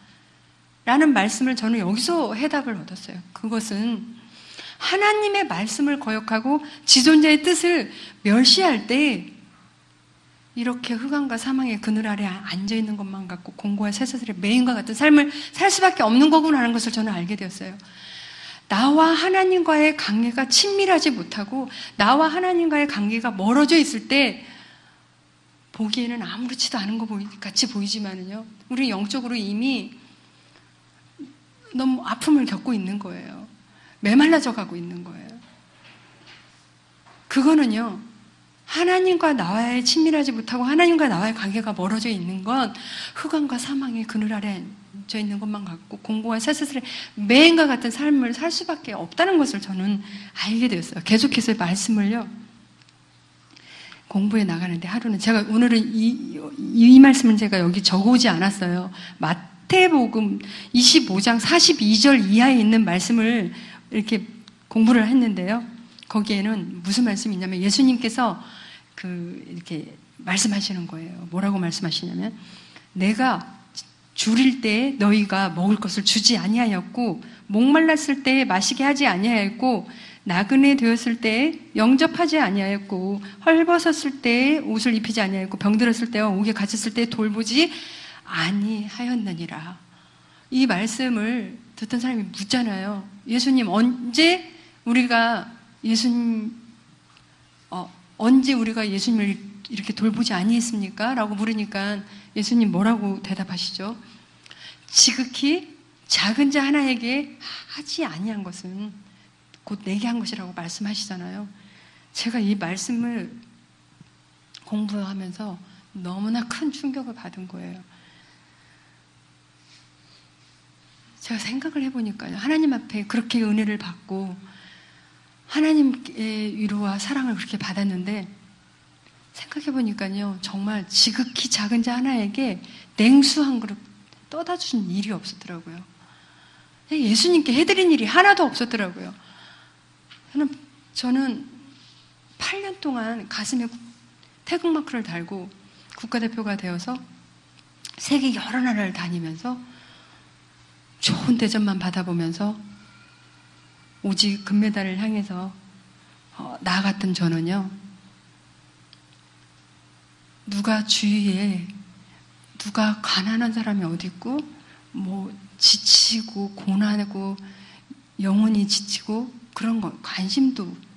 라는 말씀을 저는 여기서 해답을 얻었어요. 그것은 하나님의 말씀을 거역하고 지존자의 뜻을 멸시할 때 이렇게 흑암과 사망의 그늘 아래 앉아있는 것만 같고 공고와 쇠사슬의 매임과 같은 삶을 살 수밖에 없는 거구나 하는 것을 저는 알게 되었어요. 나와 하나님과의 관계가 친밀하지 못하고 나와 하나님과의 관계가 멀어져 있을 때 보기에는 아무렇지도 않은 것 같이 보이지만은요, 우리 영적으로 이미 너무 아픔을 겪고 있는 거예요. 메말라져 가고 있는 거예요. 그거는요, 하나님과 나와의 친밀하지 못하고 하나님과 나와의 관계가 멀어져 있는 건 흑암과 사망의 그늘 아래 앉아 있는 것만 같고 공고와 쇠사슬의 매임과 같은 삶을 살 수밖에 없다는 것을 저는 알게 되었어요. 계속해서 말씀을요 공부해 나가는데 하루는 제가 오늘은 이 말씀은 제가 여기 적어오지 않았어요. 마태복음 25장 42절 이하에 있는 말씀을 이렇게 공부를 했는데요. 거기에는 무슨 말씀이 있냐면 예수님께서 이렇게 말씀하시는 거예요. 뭐라고 말씀하시냐면 내가 줄일 때 너희가 먹을 것을 주지 아니하였고 목말랐을 때 마시게 하지 아니하였고 나그네 되었을 때 영접하지 아니하였고 헐벗었을 때 옷을 입히지 아니하였고 병들었을 때와 옥에 갇혔을 때 돌보지 아니하였느니라. 이 말씀을 듣던 사람이 묻잖아요. 예수님 언제 우리가 예수님을 이렇게 돌보지 아니했습니까? 라고 물으니까 예수님 뭐라고 대답하시죠? 지극히 작은 자 하나에게 하지 아니한 것은 곧 내게 한 것이라고 말씀하시잖아요. 제가 이 말씀을 공부하면서 너무나 큰 충격을 받은 거예요. 제가 생각을 해보니까요. 하나님 앞에 그렇게 은혜를 받고 하나님의 위로와 사랑을 그렇게 받았는데 생각해보니까요. 정말 지극히 작은 자 하나에게 냉수 한 그릇 떠다 준 일이 없었더라고요. 예수님께 해드린 일이 하나도 없었더라고요. 저는 8년 동안 가슴에 태극마크를 달고 국가대표가 되어서 세계 여러 나라를 다니면서 좋은 대접만 받아보면서 오직 금메달을 향해서 나아갔던 저는요, 주위에 누가 가난한 사람이 어디 있고 지치고 고난하고 영혼이 지치고 그런 거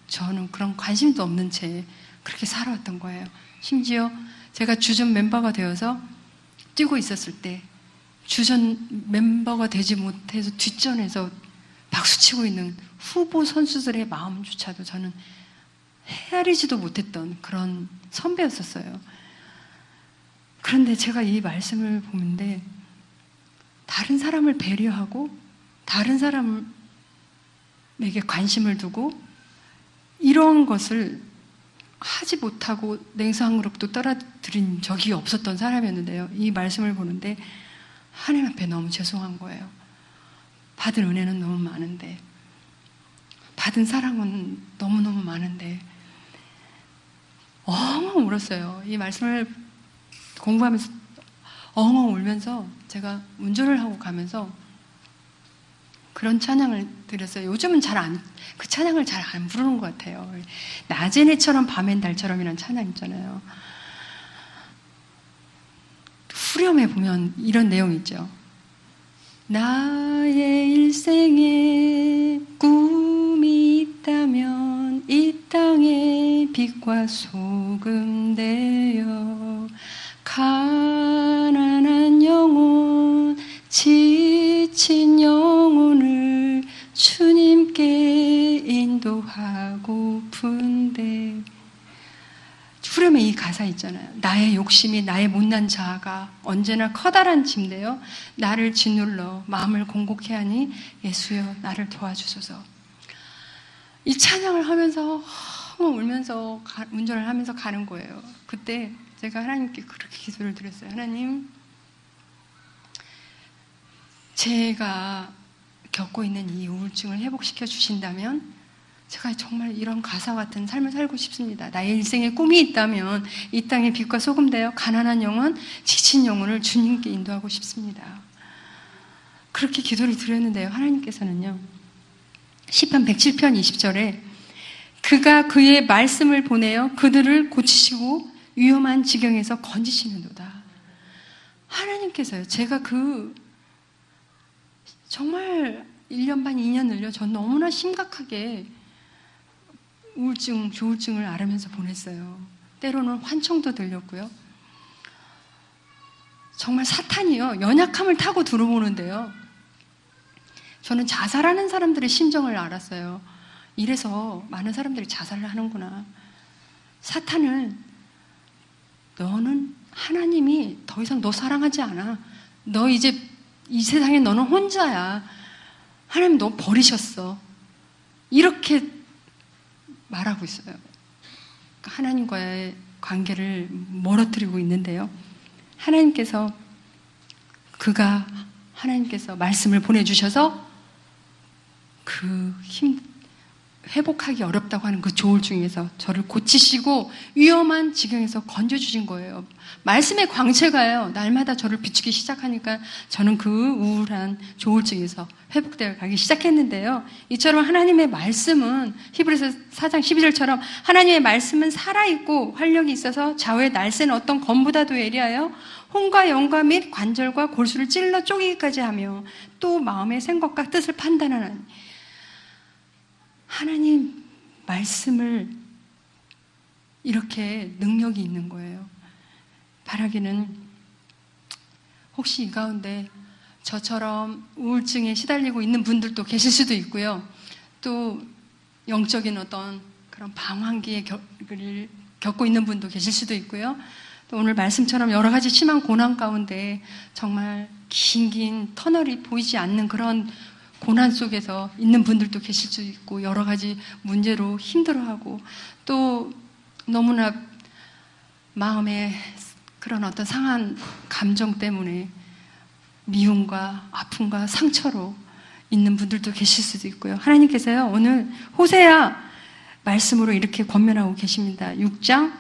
저는 그런 관심도 없는 채 그렇게 살아왔던 거예요. 심지어 제가 주전 멤버가 되어서 뛰고 있었을 때 주전 멤버가 되지 못해서 뒷전에서 박수치고 있는 후보 선수들의 마음조차도 저는 헤아리지도 못했던 그런 선배였었어요. 그런데 제가 이 말씀을 보는데 다른 사람을 배려하고 다른 사람에게 관심을 두고 이런 것을 하지 못하고 냉수 한 그릇도 떨어뜨린 적이 없었던 사람이었는데요. 이 말씀을 보는데 하나님 앞에 너무 죄송한 거예요. 받은 은혜는 너무 많은데 받은 사랑은 너무너무 많은데 엉엉 울었어요. 이 말씀을 공부하면서 엉엉 울면서 제가 운전을 하고 가면서 그런 찬양을 드렸어요. 요즘은 그 찬양을 잘 안 부르는 것 같아요. 낮엔 해처럼 밤엔 달처럼이라는 찬양 있잖아요. 후렴에 보면 이런 내용이 있죠. 나의 일생에 꿈이 있다면 이 땅에 빛과 소금 되어 가난한 영혼 지친 영혼 가사 있잖아요. 나의 욕심이 나의 못난 자아가 언제나 커다란 짐인데요. 나를 짓눌러 마음을 공곡해 하니 예수여 나를 도와주소서. 이 찬양을 하면서 울면서 운전을 하면서 가는 거예요. 그때 제가 하나님께 그렇게 기도를 드렸어요. 하나님, 제가 겪고 있는 이 우울증을 회복시켜 주신다면 제가 정말 이런 가사 같은 삶을 살고 싶습니다. 나의 일생에 꿈이 있다면 이 땅에 빛과 소금 되어 가난한 영혼, 지친 영혼을 주님께 인도하고 싶습니다. 그렇게 기도를 드렸는데요. 하나님께서는요. 시편 107편 20절에 그가 그의 말씀을 보내어 그들을 고치시고 위험한 지경에서 건지시는도다. 하나님께서요. 제가 정말 1년 반, 2년 늘려 전 너무나 심각하게 우울증, 조울증을 앓으면서 보냈어요. 때로는 환청도 들렸고요. 정말 사탄이요. 연약함을 타고 들어오는데요. 저는 자살하는 사람들의 심정을 알았어요. 이래서 많은 사람들이 자살을 하는구나. 사탄은 너는 하나님이 더 이상 너 사랑하지 않아. 너 이제 이 세상에 너는 혼자야. 하나님 너 버리셨어. 이렇게 말하고 있어요. 하나님과의 관계를 멀어뜨리고 있는데요. 하나님께서 말씀을 보내주셔서 회복하기 어렵다고 하는 그 조울증에서 저를 고치시고 위험한 지경에서 건져주신 거예요. 말씀의 광채가요, 날마다 저를 비추기 시작하니까 저는 그 우울한 조울증에서 회복되어 가기 시작했는데요. 이처럼 하나님의 말씀은 히브리서 4장 12절처럼 하나님의 말씀은 살아있고 활력이 있어서 좌우의 날쌘 어떤 검보다도 예리하여 혼과 영과 및 관절과 골수를 찔러 쪼개기까지 하며 또 마음의 생각과 뜻을 판단하는 하나님 말씀을 이렇게 능력이 있는 거예요. 바라기는 혹시 이 가운데 저처럼 우울증에 시달리고 있는 분들도 계실 수도 있고요. 또 영적인 어떤 그런 방황기에 겪고 있는 분도 계실 수도 있고요. 또 오늘 말씀처럼 여러 가지 심한 고난 가운데 정말 긴 터널이 보이지 않는 그런 고난 속에서 있는 분들도 계실 수 있고 여러 가지 문제로 힘들어하고 또 너무나 마음에 그런 어떤 상한 감정 때문에 미움과 아픔과 상처로 있는 분들도 계실 수도 있고요. 하나님께서요 오늘 호세아 말씀으로 이렇게 권면하고 계십니다. 6장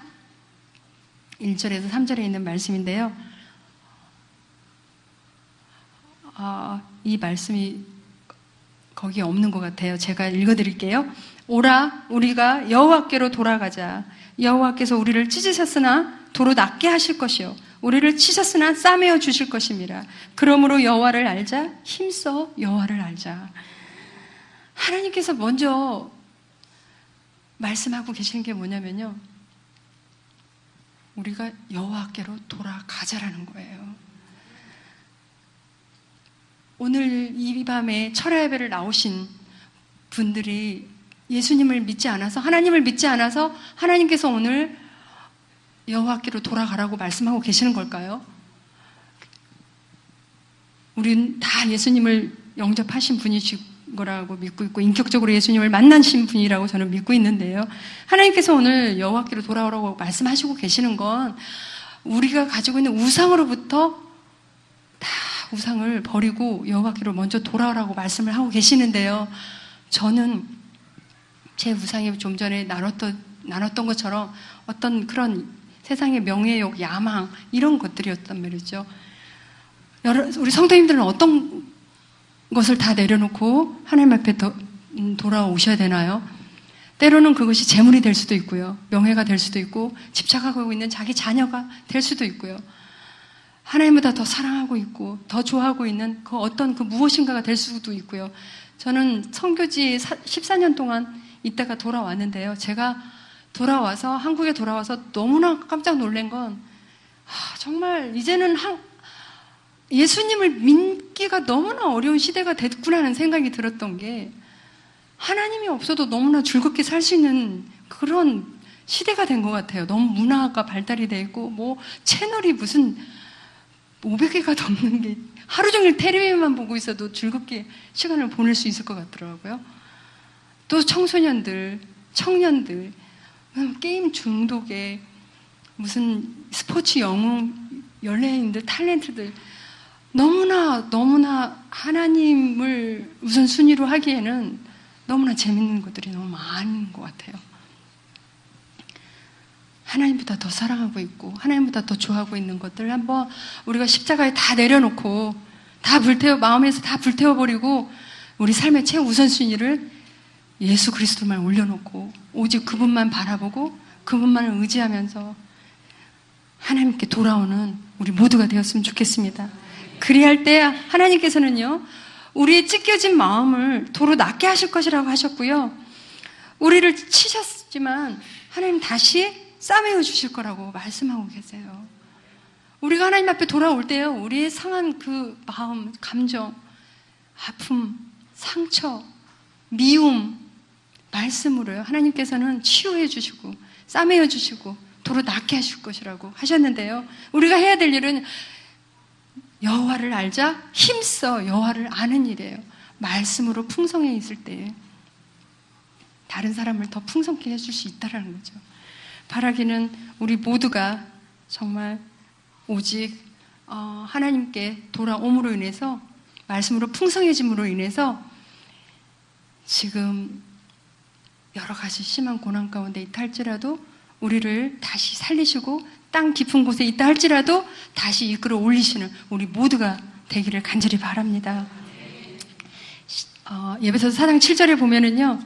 1절에서 3절에 있는 말씀인데요. 이 말씀이 거기에 없는 것 같아요. 제가 읽어드릴게요. 오라 우리가 여호와께로 돌아가자. 여호와께서 우리를 찢으셨으나 도로 낫게 하실 것이요 우리를 치셨으나 싸매어 주실 것입니다. 그러므로 여호와를 알자. 힘써 여호와를 알자. 하나님께서 먼저 말씀하고 계시는 게 뭐냐면요. 우리가 여호와께로 돌아가자라는 거예요. 오늘 이 밤에 철야 예배를 나오신 분들이 예수님을 믿지 않아서 하나님을 믿지 않아서 하나님께서 오늘 여호와께로 돌아가라고 말씀하고 계시는 걸까요? 우리는 다 예수님을 영접하신 분이신 거라고 믿고 있고 인격적으로 예수님을 만나신 분이라고 저는 믿고 있는데요. 하나님께서 오늘 여호와께로 돌아오라고 말씀하시고 계시는 건 우리가 가지고 있는 우상으로부터 다 우상을 버리고 여호와께로 먼저 돌아오라고 말씀을 하고 계시는데요. 저는 제 우상이 좀 전에 나눴던 것처럼 어떤 그런 세상의 명예욕, 야망 이런 것들이었단 말이죠. 우리 성도님들은 어떤 것을 다 내려놓고 하나님 앞에 돌아오셔야 되나요? 때로는 그것이 재물이 될 수도 있고요. 명예가 될 수도 있고 집착하고 있는 자기 자녀가 될 수도 있고요. 하나님보다 더 사랑하고 있고 더 좋아하고 있는 그 어떤 그 무엇인가가 될 수도 있고요. 저는 선교지 14년 동안 있다가 돌아왔는데요. 제가 한국에 돌아와서 너무나 깜짝 놀란 건 정말 이제는 예수님을 믿기가 너무나 어려운 시대가 됐구나 하는 생각이 들었던 게 하나님이 없어도 너무나 즐겁게 살 수 있는 그런 시대가 된 것 같아요. 너무 문화가 발달이 돼 있고 뭐 채널이 무슨 500개가 넘는 게 하루 종일 텔레비만 보고 있어도 즐겁게 시간을 보낼 수 있을 것 같더라고요. 또 청소년들, 청년들 게임 중독에 무슨 스포츠 영웅, 연예인들, 탤런트들 너무나 하나님을 우선순위로 하기에는 너무나 재밌는 것들이 너무 많은 것 같아요. 하나님보다 더 사랑하고 있고 하나님보다 더 좋아하고 있는 것들을 한번 우리가 십자가에 다 내려놓고 다 마음에서 다 불태워버리고 우리 삶의 최우선순위를 예수 그리스도만 올려놓고 오직 그분만 바라보고 그분만을 의지하면서 하나님께 돌아오는 우리 모두가 되었으면 좋겠습니다. 그리할 때 하나님께서는요, 우리의 찢겨진 마음을 도로 낫게 하실 것이라고 하셨고요, 우리를 치셨지만 하나님 다시 싸매어 주실 거라고 말씀하고 계세요. 우리가 하나님 앞에 돌아올 때요, 우리의 상한 그 마음, 감정, 아픔, 상처, 미움, 말씀으로요, 하나님께서는 치유해 주시고 싸매어 주시고 도로 낫게 하실 것이라고 하셨는데요, 우리가 해야 될 일은 여호와를 알자 힘써 여호와를 아는 일이에요. 말씀으로 풍성해 있을 때 다른 사람을 더 풍성케 해줄 수 있다는 거죠. 바라기는 우리 모두가 정말 오직 하나님께 돌아옴으로 인해서, 말씀으로 풍성해짐으로 인해서 지금 여러 가지 심한 고난 가운데 있다 할지라도 우리를 다시 살리시고 땅 깊은 곳에 있다 할지라도 다시 이끌어 올리시는 우리 모두가 되기를 간절히 바랍니다. 예배소서 4장 7절에 보면은요,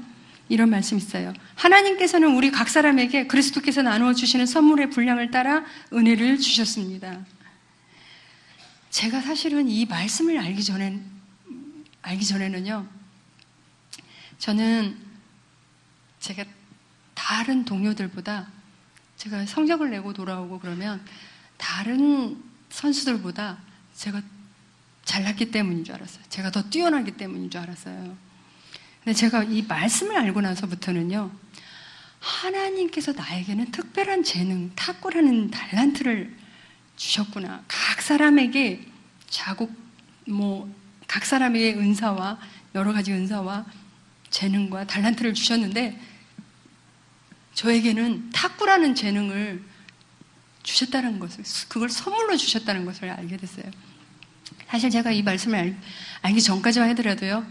이런 말씀이 있어요. 하나님께서는 우리 각 사람에게 그리스도께서 나누어 주시는 선물의 분량을 따라 은혜를 주셨습니다. 제가 사실은 이 말씀을 알기 전에는요, 저는 제가 다른 동료들보다, 제가 성적을 내고 돌아오고 그러면 다른 선수들보다 제가 잘났기 때문인 줄 알았어요. 제가 더 뛰어나기 때문인 줄 알았어요. 근데 제가 이 말씀을 알고 나서부터는요, 하나님께서 나에게는 특별한 재능, 탁구라는 달란트를 주셨구나. 각 사람에게 각 사람에게 은사와 여러 가지 은사와 재능과 달란트를 주셨는데, 저에게는 탁구라는 재능을 주셨다는 것을, 그걸 선물로 주셨다는 것을 알게 됐어요. 사실 제가 이 말씀을 알기 전까지만 하더라도요,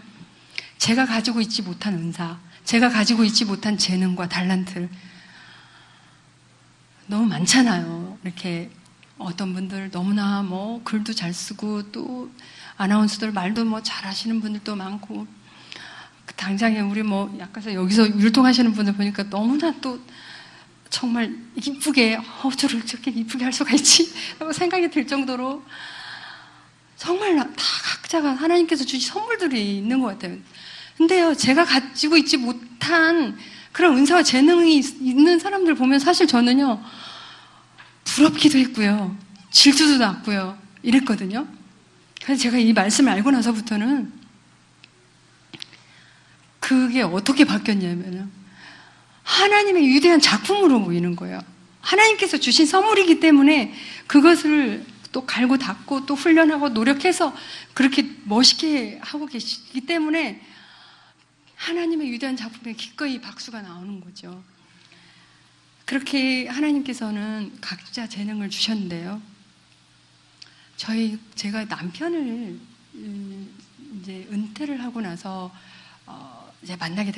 제가 가지고 있지 못한 은사, 제가 가지고 있지 못한 재능과 달란트 너무 많잖아요. 이렇게 어떤 분들 너무나 글도 잘 쓰고, 또 아나운서들 말도 잘하시는 분들도 많고, 당장에 우리 약간 여기서 율동하시는 분들 보니까 너무나 또 정말 이쁘게, 저를 저렇게 이쁘게 할 수가 있지? 라고 생각이 들 정도로 정말 다 각자가 하나님께서 주신 선물들이 있는 것 같아요. 근데요, 제가 가지고 있지 못한 그런 은사와 재능이 있는 사람들 보면 사실 저는요, 부럽기도 했고요, 질투도 났고요, 이랬거든요. 그래서 제가 이 말씀을 알고 나서부터는 그게 어떻게 바뀌었냐면 하나님의 위대한 작품으로 보이는 거예요. 하나님께서 주신 선물이기 때문에 그것을 또 갈고 닦고 또 훈련하고 노력해서 그렇게 멋있게 하고 계시기 때문에 하나님의 위대한 작품에 기꺼이 박수가 나오는 거죠. 그렇게 하나님께서는 각자 재능을 주셨는데요, 제가 남편을 이제 은퇴를 하고 나서 이제 만나게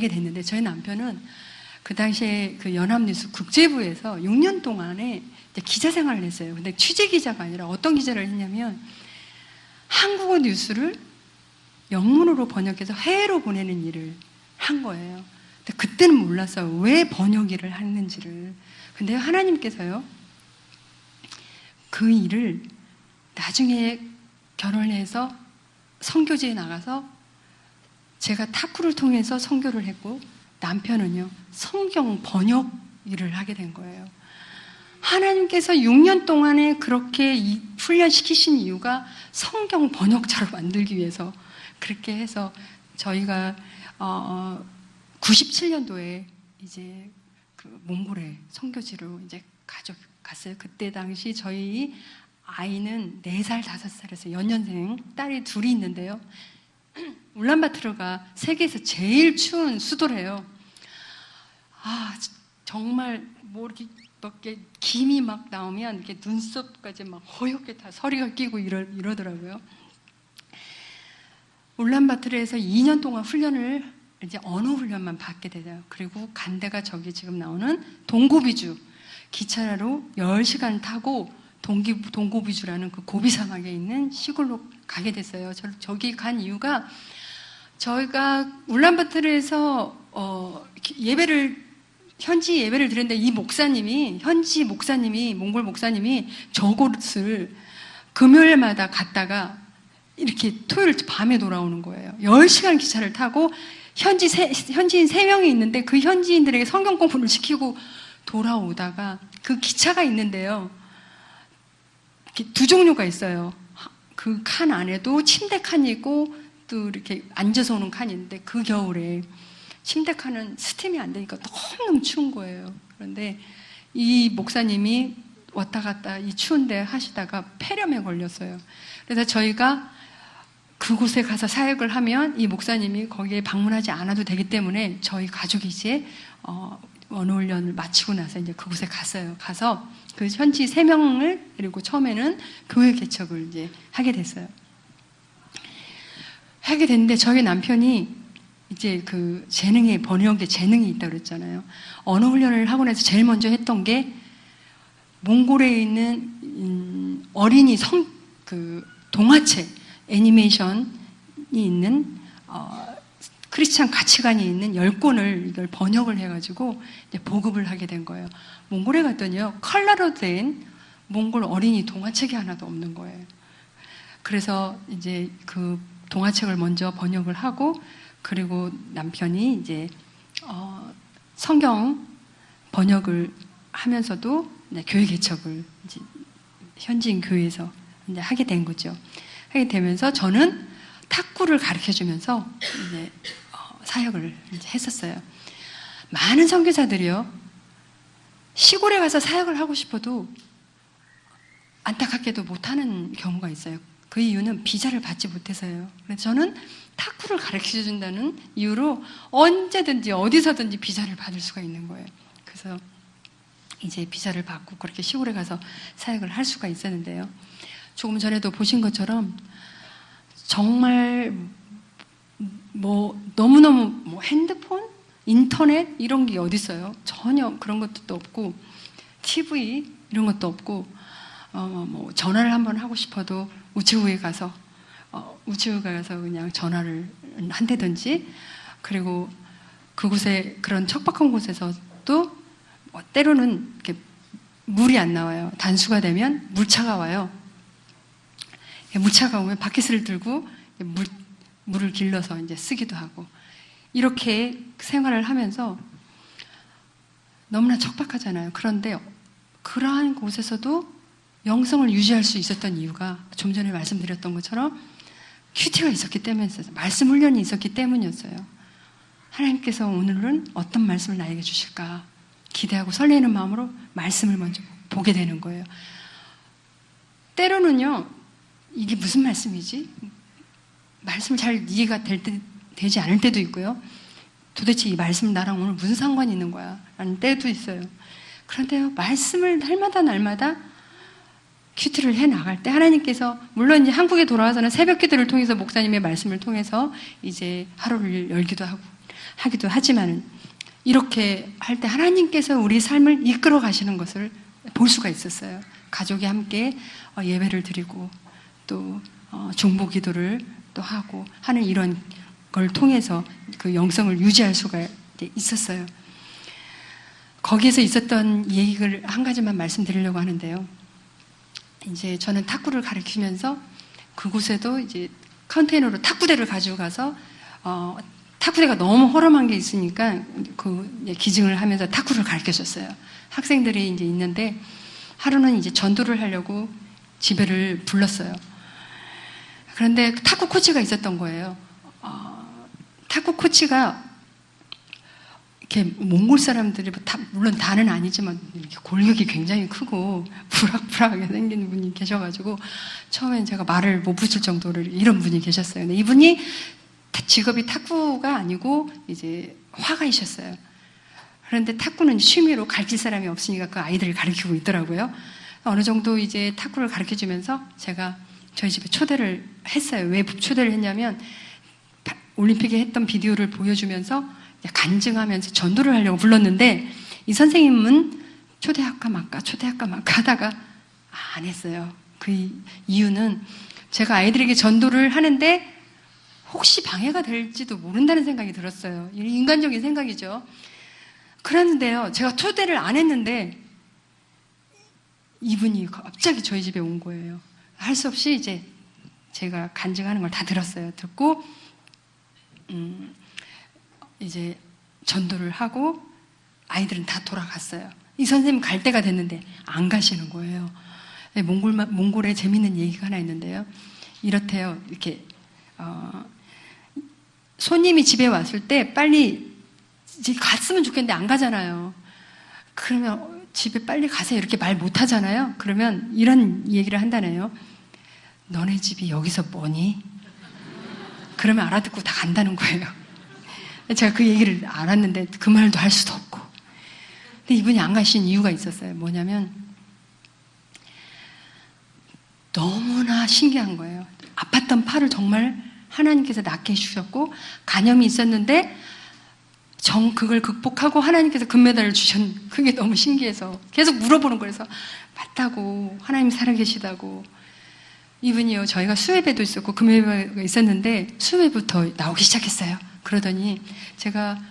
됐는데, 저희 남편은 그 당시에 그 연합뉴스 국제부에서 6년 동안에 이제 기자 생활을 했어요. 근데 취재 기자가 아니라 어떤 기자를 했냐면 한국어 뉴스를 영문으로 번역해서 해외로 보내는 일을 한 거예요. 근데 그때는 몰랐어요, 왜 번역 일을 하는지를. 근데 하나님께서요, 그 일을 나중에 결혼해서 선교지에 나가서 제가 탁구를 통해서 선교를 했고, 남편은요, 성경 번역 일을 하게 된 거예요. 하나님께서 6년 동안에 그렇게 훈련시키신 이유가 성경 번역자로 만들기 위해서, 그렇게 해서 저희가 97년도에 이제 그 몽골에 선교지로 이제 갔어요. 그때 당시 저희 아이는 4살, 5살에서 연년생 딸이 둘이 있는데요. 울란바토르가 세계에서 제일 추운 수도래요. 아, 정말 뭐 이렇게 김이 막 나오면 이렇게 눈썹까지 막 허옇게 다 서리가 끼고 이러더라고요. 울란바토르에서 2년 동안 훈련을 이제 언어 훈련만 받게 되죠. 그리고 간 데가 저기 지금 나오는 동고비주 기차로 10시간 타고 동고비주라는 그 고비 사막에 있는 시골로 가게 됐어요. 저기 간 이유가 저희가 울란바토르에서 현지 예배를 드렸는데 현지 목사님이 몽골 목사님이 저곳을 금요일마다 갔다가 이렇게 토요일 밤에 돌아오는 거예요. 10시간 기차를 타고 현지인 3명이 있는데 그 현지인들에게 성경 공부를 시키고 돌아오다가 그 기차가 있는데요. 두 종류가 있어요. 그 칸 안에도 침대 칸이 있고 또 이렇게 앉아서 오는 칸이 있는데 그 겨울에 침대 칸은 스팀이 안 되니까 너무너무 추운 거예요. 그런데 이 목사님이 왔다 갔다 이 추운데 하시다가 폐렴에 걸렸어요. 그래서 저희가 그곳에 가서 사역을 하면 이 목사님이 거기에 방문하지 않아도 되기 때문에 저희 가족이 이제 언어 훈련을 마치고 나서 이제 그곳에 갔어요. 가서 그 현지 3명을 그리고 처음에는 교회 개척을 이제 하게 됐어요. 하게 됐는데 저희 남편이 이제 그 번역에 재능이 있다고 그랬잖아요. 언어 훈련을 하고 나서 제일 먼저 했던 게 몽골에 있는 어린이 동화책 애니메이션이 있는 크리스찬 가치관이 있는 10권을 이걸 번역을 해가지고 이제 보급을 하게 된 거예요. 몽골에 갔더니요, 컬러로 된 몽골 어린이 동화책이 하나도 없는 거예요. 그래서 이제 그 동화책을 먼저 번역을 하고, 그리고 남편이 이제 성경 번역을 하면서도 이제 교회 개척을 이제 현지인 교회에서 이제 하게 된 거죠. 하게 되면서 저는 탁구를 가르쳐 주면서 이제 사역을 이제 했었어요. 많은 선교사들이요, 시골에 가서 사역을 하고 싶어도 안타깝게도 못하는 경우가 있어요. 그 이유는 비자를 받지 못해서요. 그래서 저는 탁구를 가르쳐 준다는 이유로 언제든지 어디서든지 비자를 받을 수가 있는 거예요. 그래서 이제 비자를 받고 그렇게 시골에 가서 사역을 할 수가 있었는데요. 조금 전에도 보신 것처럼 정말 너무너무 핸드폰, 인터넷 이런 게 어디 있어요? 전혀 그런 것도 없고, TV 이런 것도 없고, 전화를 한번 하고 싶어도 우체국에 가서 그냥 전화를 한다든지, 그리고 그곳에 그런 척박한 곳에서도 때로는 이렇게 물이 안 나와요. 단수가 되면 물차가 와요. 물차가 오면 바켓을 들고 물을 길러서 이제 쓰기도 하고, 이렇게 생활을 하면서 너무나 척박하잖아요. 그런데 그러한 곳에서도 영성을 유지할 수 있었던 이유가 좀 전에 말씀드렸던 것처럼 큐티가 있었기 때문이었어요. 말씀 훈련이 있었기 때문이었어요. 하나님께서 오늘은 어떤 말씀을 나에게 주실까 기대하고 설레는 마음으로 말씀을 먼저 보게 되는 거예요. 때로는요, 이게 무슨 말씀이지? 말씀을 잘 이해가 되지 않을 때도 있고요. 도대체 이 말씀 나랑 오늘 무슨 상관이 있는 거야? 라는 때도 있어요. 그런데요, 말씀을 날마다 큐티를 해 나갈 때 하나님께서, 물론 이제 한국에 돌아와서는 새벽 기도를 통해서 목사님의 말씀을 통해서 이제 하루를 열기도 하기도 하지만은, 이렇게 할 때 하나님께서 우리 삶을 이끌어 가시는 것을 볼 수가 있었어요. 가족이 함께 예배를 드리고 또 중보 기도를 또 하고 하는 이런 걸 통해서 그 영성을 유지할 수가 있었어요. 거기에서 있었던 얘기를 한 가지만 말씀드리려고 하는데요. 이제 저는 탁구를 가르치면서 그곳에도 이제 컨테이너로 탁구대를 가지고 가서 탁구대가 너무 허름한 게 있으니까 그 기증을 하면서 탁구를 가르쳐 줬어요. 학생들이 이제 있는데 하루는 이제 전도를 하려고 집에를 불렀어요. 그런데 탁구 코치가 있었던 거예요. 탁구 코치가 이렇게 몽골 사람들이 물론 다는 아니지만 이렇게 골격이 굉장히 크고 부락부락하게 생긴 분이 계셔가지고 처음엔 제가 말을 못 붙일 정도로 이런 분이 계셨어요. 근데 이분이 직업이 탁구가 아니고 이제 화가이셨어요. 그런데 탁구는 취미로 가르칠 사람이 없으니까 그 아이들을 가르치고 있더라고요. 어느 정도 이제 탁구를 가르쳐주면서 제가 저희 집에 초대를 했어요. 왜 초대를 했냐면 올림픽에 했던 비디오를 보여주면서 간증하면서 전도를 하려고 불렀는데 이 선생님은 초대할까 말까 하다가 안 했어요. 그 이유는 제가 아이들에게 전도를 하는데 혹시 방해가 될지도 모른다는 생각이 들었어요. 인간적인 생각이죠. 그랬는데요, 제가 초대를 안 했는데 이분이 갑자기 저희 집에 온 거예요. 할 수 없이 이제 제가 간증하는 걸 다 들었어요. 듣고 이제 전도를 하고 아이들은 다 돌아갔어요. 이 선생님 갈 때가 됐는데 안 가시는 거예요. 몽골에 재밌는 얘기가 하나 있는데요. 이렇대요. 이렇게 손님이 집에 왔을 때 빨리 이제 갔으면 좋겠는데 안 가잖아요. 그러면 집에 빨리 가세요 이렇게 말 못 하잖아요. 그러면 이런 얘기를 한다네요. 너네 집이 여기서 뭐니? 그러면 알아듣고 다 간다는 거예요. 제가 그 얘기를 알았는데 그 말도 할 수도 없고. 근데 이분이 안 가신 이유가 있었어요. 뭐냐면 너무나 신기한 거예요. 아팠던 팔을 정말 하나님께서 낫게 해주셨고 간염이 있었는데 그걸 극복하고 하나님께서 금메달을 주셨는 그게 너무 신기해서 계속 물어보는 거라서 맞다고 하나님 살아계시다고. 이분이요, 저희가 수협에도 있었고 금요일가 있었는데 수협부터 나오기 시작했어요. 그러더니 제가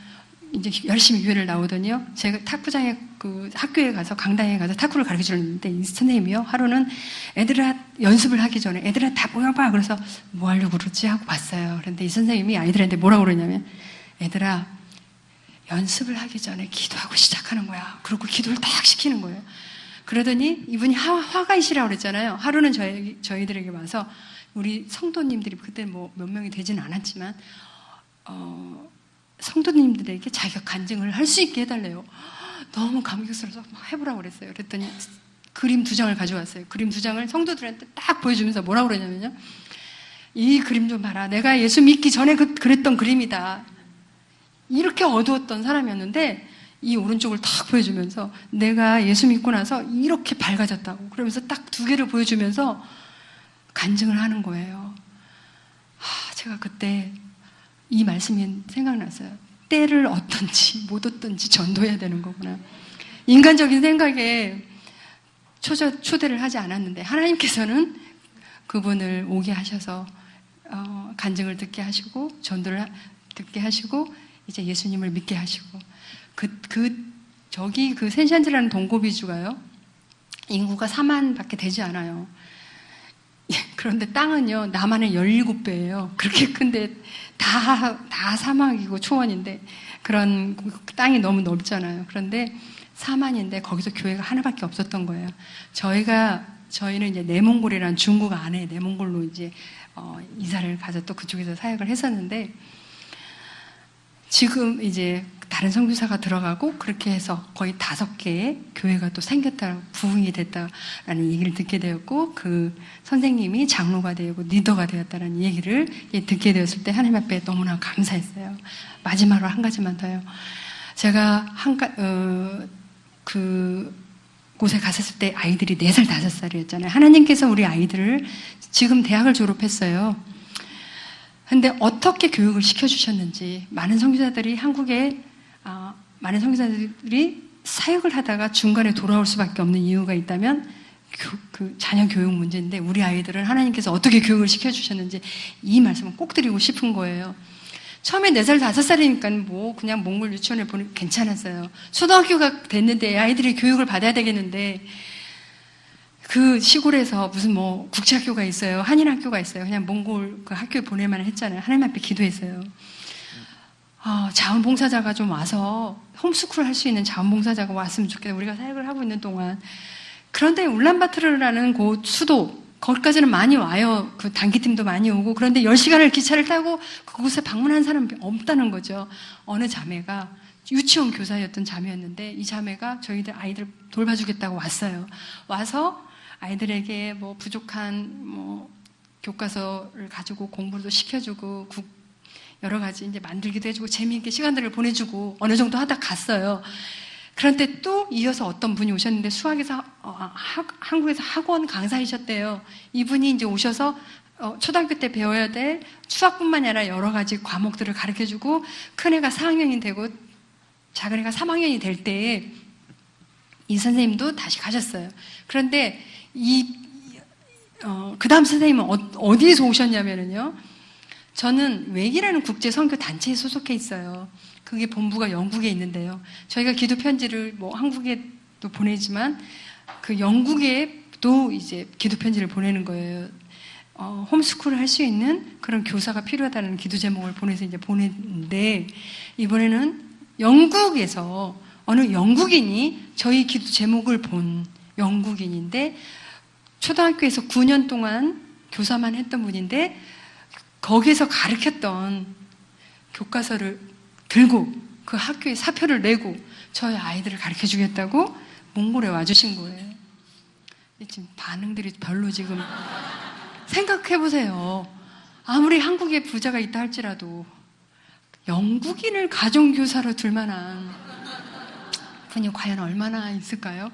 이제 열심히 교회를 나오더니요, 제가 탁구장에 그 학교에 가서 강당에 가서 탁구를 가르쳐 주는데 이 선생님이요, 하루는 애들아 연습을 하기 전에 애들아 다 모여봐. 그래서 뭐 하려고 그러지 하고 봤어요. 그런데 이 선생님이 아이들한테 뭐라고 그러냐면 애들아 연습을 하기 전에 기도하고 시작하는 거야. 그러고 기도를 딱 시키는 거예요. 그러더니 이분이 화가이시라고 그랬잖아요. 하루는 저희들에게 와서 우리 성도님들이 그때 뭐 몇 명이 되지는 않았지만 성도님들에게 자기가 간증을 할 수 있게 해달래요. 너무 감격스러워서 해보라고 그랬어요. 그랬더니 그림 2장을 가져왔어요. 그림 2장을 성도들한테 딱 보여주면서 뭐라고 그러냐면요, 이 그림 좀 봐라. 내가 예수 믿기 전에 그랬던 그림이다. 이렇게 어두웠던 사람이었는데 이 오른쪽을 딱 보여주면서 내가 예수 믿고 나서 이렇게 밝아졌다고 그러면서 딱 2개를 보여주면서 간증을 하는 거예요. 제가 그때 이 말씀이 생각났어요. 때를 얻든지 못 얻든지 전도해야 되는 거구나. 인간적인 생각에 초대를 하지 않았는데 하나님께서는 그분을 오게 하셔서 간증을 듣게 하시고 전도를 듣게 하시고 이제 예수님을 믿게 하시고 저기 그 센샨지라는 동고비주가요, 인구가 4만밖에 되지 않아요. 그런데 땅은요, 남한의 17배예요. 그렇게 큰데 다 사막이고 초원인데 그런 땅이 너무 넓잖아요. 그런데 4만인데 거기서 교회가 하나밖에 없었던 거예요. 저희는 이제 내몽골이라는 중국 안에 내몽골로 이제 이사를 가서 또 그쪽에서 사역을 했었는데 지금 이제 다른 선교사가 들어가고 그렇게 해서 거의 5개의 교회가 또 생겼다, 부흥이 됐다라는 얘기를 듣게 되었고 그 선생님이 장로가 되고 리더가 되었다는 얘기를 듣게 되었을 때 하나님 앞에 너무나 감사했어요. 마지막으로 한 가지만 더요. 제가 곳에 갔었을 때 아이들이 4살, 5살이었잖아요. 하나님께서 우리 아이들을 지금 대학을 졸업했어요. 근데 어떻게 교육을 시켜주셨는지 많은 선교사들이 많은 선교사들이 사역을 하다가 중간에 돌아올 수밖에 없는 이유가 있다면 그 자녀 교육 문제인데 우리 아이들은 하나님께서 어떻게 교육을 시켜주셨는지 이 말씀을 꼭 드리고 싶은 거예요. 처음에 4살, 5살이니까 뭐 그냥 몽골 유치원에 보내면 괜찮았어요. 초등학교가 됐는데 아이들이 교육을 받아야 되겠는데 그 시골에서 무슨 뭐 국제학교가 있어요, 한인학교가 있어요. 그냥 몽골 그 학교에 보내만 했잖아요. 하나님 앞에 기도했어요. 자원봉사자가 좀 와서 홈스쿨 할 수 있는 자원봉사자가 왔으면 좋겠다. 우리가 사역을 하고 있는 동안. 그런데 울란바토르라는 곳 수도 거기까지는 많이 와요. 그 단기팀도 많이 오고. 그런데 10시간을 기차를 타고 그곳에 방문한 사람이 없다는 거죠. 어느 자매가 유치원 교사였던 자매였는데 이 자매가 저희들 아이들 돌봐주겠다고 왔어요. 와서 아이들에게 뭐 부족한 뭐 교과서를 가지고 공부도 시켜주고 여러 가지 이제 만들기도 해주고 재미있게 시간들을 보내주고 어느 정도 하다 갔어요. 그런데 또 이어서 어떤 분이 오셨는데 수학에서 한국에서 학원 강사이셨대요. 이분이 이제 오셔서 초등학교 때 배워야 될 수학뿐만이 아니라 여러 가지 과목들을 가르쳐주고 큰애가 4학년이 되고 작은애가 3학년이 될 때에 이 선생님도 다시 가셨어요. 그런데 그 다음 선생님은 어디에서 오셨냐면요. 저는 웩이라는 국제 선교 단체에 소속해 있어요. 그게 본부가 영국에 있는데요. 저희가 기도 편지를 뭐 한국에도 보내지만 그 영국에도 이제 기도 편지를 보내는 거예요. 홈스쿨을 할 수 있는 그런 교사가 필요하다는 기도 제목을 보내서 이제 보냈는데 이번에는 영국에서 어느 영국인이 저희 기도 제목을 본 영국인인데 초등학교에서 9년 동안 교사만 했던 분인데 거기에서 가르쳤던 교과서를 들고 그 학교에 사표를 내고 저희 아이들을 가르쳐 주겠다고 몽골에 와주신 거예요. 지금 반응들이 별로 지금 생각해보세요. 아무리 한국에 부자가 있다 할지라도 영국인을 가정교사로 둘 만한 분이 과연 얼마나 있을까요?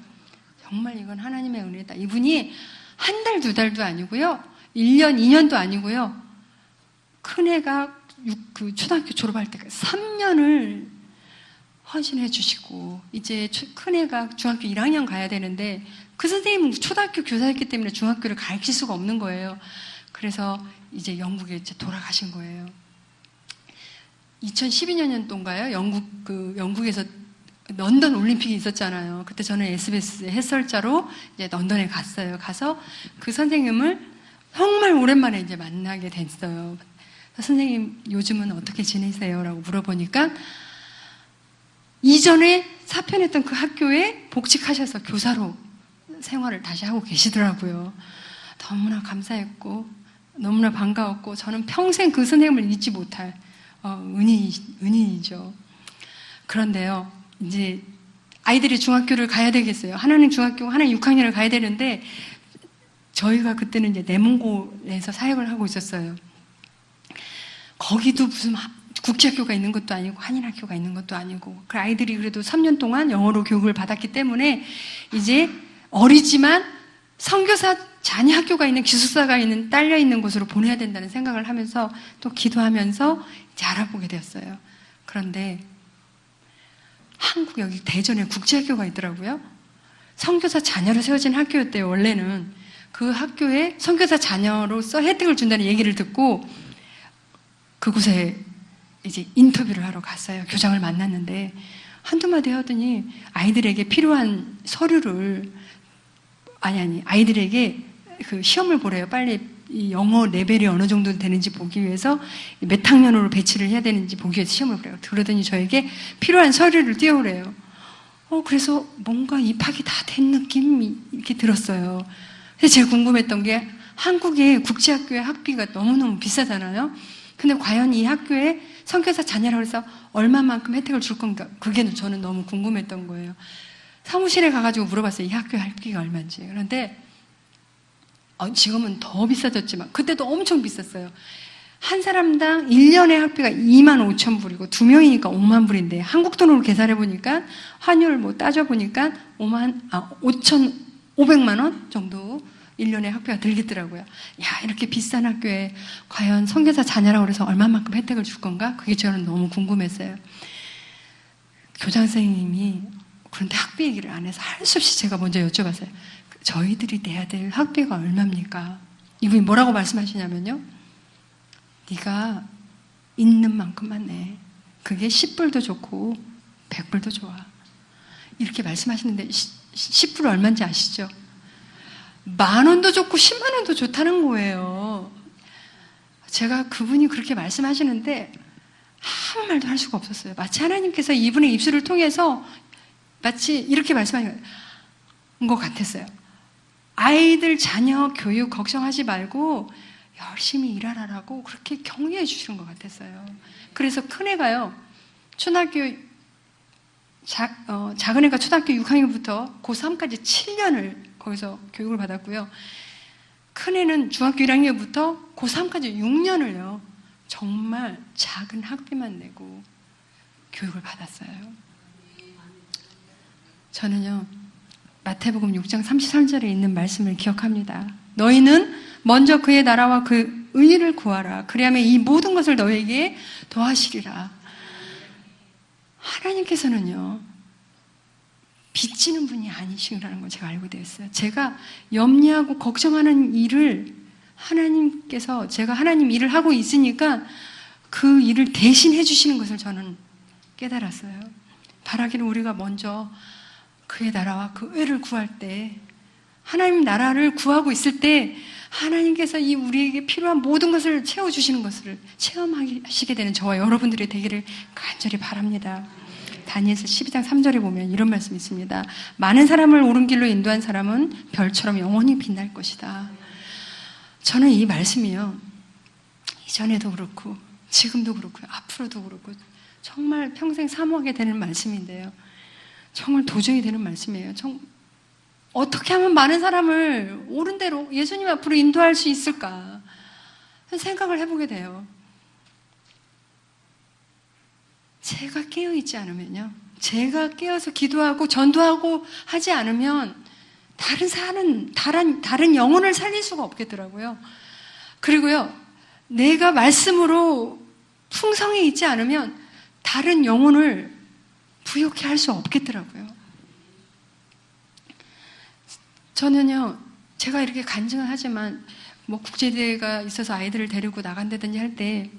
정말 이건 하나님의 은혜다. 이분이 한 달, 두 달도 아니고요. 1년, 2년도 아니고요. 큰애가 그 초등학교 졸업할 때까지 3년을 헌신해 주시고 이제 큰애가 중학교 1학년 가야 되는데 그 선생님은 초등학교 교사였기 때문에 중학교를 가르칠 수가 없는 거예요. 그래서 이제 영국에 이제 돌아가신 거예요. 2012년도인가요? 영국에서 런던 올림픽이 있었잖아요. 그때 저는 SBS 해설자로 이제 런던에 갔어요. 가서 그 선생님을 정말 오랜만에 이제 만나게 됐어요. 선생님 요즘은 어떻게 지내세요? 라고 물어보니까 이전에 사표냈던 그 학교에 복직하셔서 교사로 생활을 다시 하고 계시더라고요. 너무나 감사했고 너무나 반가웠고 저는 평생 그 선생님을 잊지 못할 은인이죠. 그런데요, 이제 아이들이 중학교를 가야 되겠어요. 하나는 중학교, 하나는 6학년을 가야 되는데 저희가 그때는 이제 내몽골에서 사역을 하고 있었어요. 거기도 무슨 국제학교가 있는 것도 아니고 한인학교가 있는 것도 아니고 그 아이들이 그래도 3년 동안 영어로 교육을 받았기 때문에 이제 어리지만 선교사 자녀 학교가 있는 기숙사가 있는 딸려 있는 곳으로 보내야 된다는 생각을 하면서 또 기도하면서 이제 알아보게 되었어요. 그런데 한국 여기 대전에 국제학교가 있더라고요. 선교사 자녀로 세워진 학교였대요. 원래는 그 학교에 선교사 자녀로서 혜택을 준다는 얘기를 듣고 그곳에 이제 인터뷰를 하러 갔어요. 교장을 만났는데 한두 마디 하더니 아이들에게 필요한 서류를 아이들에게 그 시험을 보래요. 빨리 이 영어 레벨이 어느 정도 되는지 보기 위해서 몇 학년으로 배치를 해야 되는지 보기 위해서 시험을 보래요. 그러더니 저에게 필요한 서류를 띄워오래요. 그래서 뭔가 입학이 다 된 느낌이 이렇게 들었어요. 그래서 제가 궁금했던 게 한국의 국제학교의 학비가 너무너무 비싸잖아요. 근데 과연 이 학교에 선교사 자녀라고 해서 얼마만큼 혜택을 줄 건가? 그게 저는 너무 궁금했던 거예요. 사무실에 가가지고 물어봤어요. 이 학교의 학비가 얼마인지. 그런데 지금은 더 비싸졌지만 그때도 엄청 비쌌어요. 한 사람당 1년의 학비가 25,000불이고 2명이니까 5만 불인데 한국 돈으로 계산해 보니까 환율 뭐 따져 보니까 5,500만 원 정도 1년에 학비가 들겠더라고요. 야, 이렇게 비싼 학교에 과연 선교사 자녀라고 해서 얼마만큼 혜택을 줄 건가? 그게 저는 너무 궁금했어요. 교장 선생님이 그런데 학비 얘기를 안 해서 할 수 없이 제가 먼저 여쭤봤어요. 저희들이 내야 될 학비가 얼마입니까? 이분이 뭐라고 말씀하시냐면요. 네가 있는 만큼만 내. 그게 10불도 좋고 100불도 좋아. 이렇게 말씀하시는데 10불 얼마인지 아시죠? 10,000원도 좋고 10만 원도 좋다는 거예요. 제가 그분이 그렇게 말씀하시는데 아무 말도 할 수가 없었어요. 마치 하나님께서 이분의 입술을 통해서 마치 이렇게 말씀하신 것 같았어요. 아이들 자녀 교육 걱정하지 말고 열심히 일하라고 그렇게 격려해 주시는 것 같았어요. 그래서 큰애가요, 초등학교 작은 애가 초등학교 6학년부터 고3까지 7년을 거기서 교육을 받았고요. 큰 애는 중학교 1학년부터 고3까지 6년을요. 정말 작은 학비만 내고 교육을 받았어요. 저는요, 마태복음 6장 33절에 있는 말씀을 기억합니다. 너희는 먼저 그의 나라와 그 의를 구하라. 그리하면 이 모든 것을 너희에게 더하시리라. 하나님께서는요, 빚지는 분이 아니시라는 걸 제가 알고 되었어요. 제가 염려하고 걱정하는 일을 하나님께서, 제가 하나님 일을 하고 있으니까 그 일을 대신 해주시는 것을 저는 깨달았어요. 바라기는 우리가 먼저 그의 나라와 그 의를 구할 때, 하나님 나라를 구하고 있을 때 하나님께서 이 우리에게 필요한 모든 것을 채워주시는 것을 체험하시게 되는 저와 여러분들이 되기를 간절히 바랍니다. 다니엘서 12장 3절에 보면 이런 말씀이 있습니다. 많은 사람을 옳은 길로 인도한 사람은 별처럼 영원히 빛날 것이다. 저는 이 말씀이요, 이전에도 그렇고 지금도 그렇고요, 앞으로도 그렇고 정말 평생 사모하게 되는 말씀인데요, 정말 도전이 되는 말씀이에요. 어떻게 하면 많은 사람을 옳은 대로 예수님 앞으로 인도할 수 있을까 생각을 해보게 돼요. 제가 깨어있지 않으면요, 제가 깨어서 기도하고 전도하고 하지 않으면 다른 영혼을 살릴 수가 없겠더라고요. 그리고요, 내가 말씀으로 풍성해 있지 않으면 다른 영혼을 부욕해 할 수 없겠더라고요. 저는요, 제가 이렇게 간증을 하지만 뭐 국제대회가 있어서 아이들을 데리고 나간다든지 할 때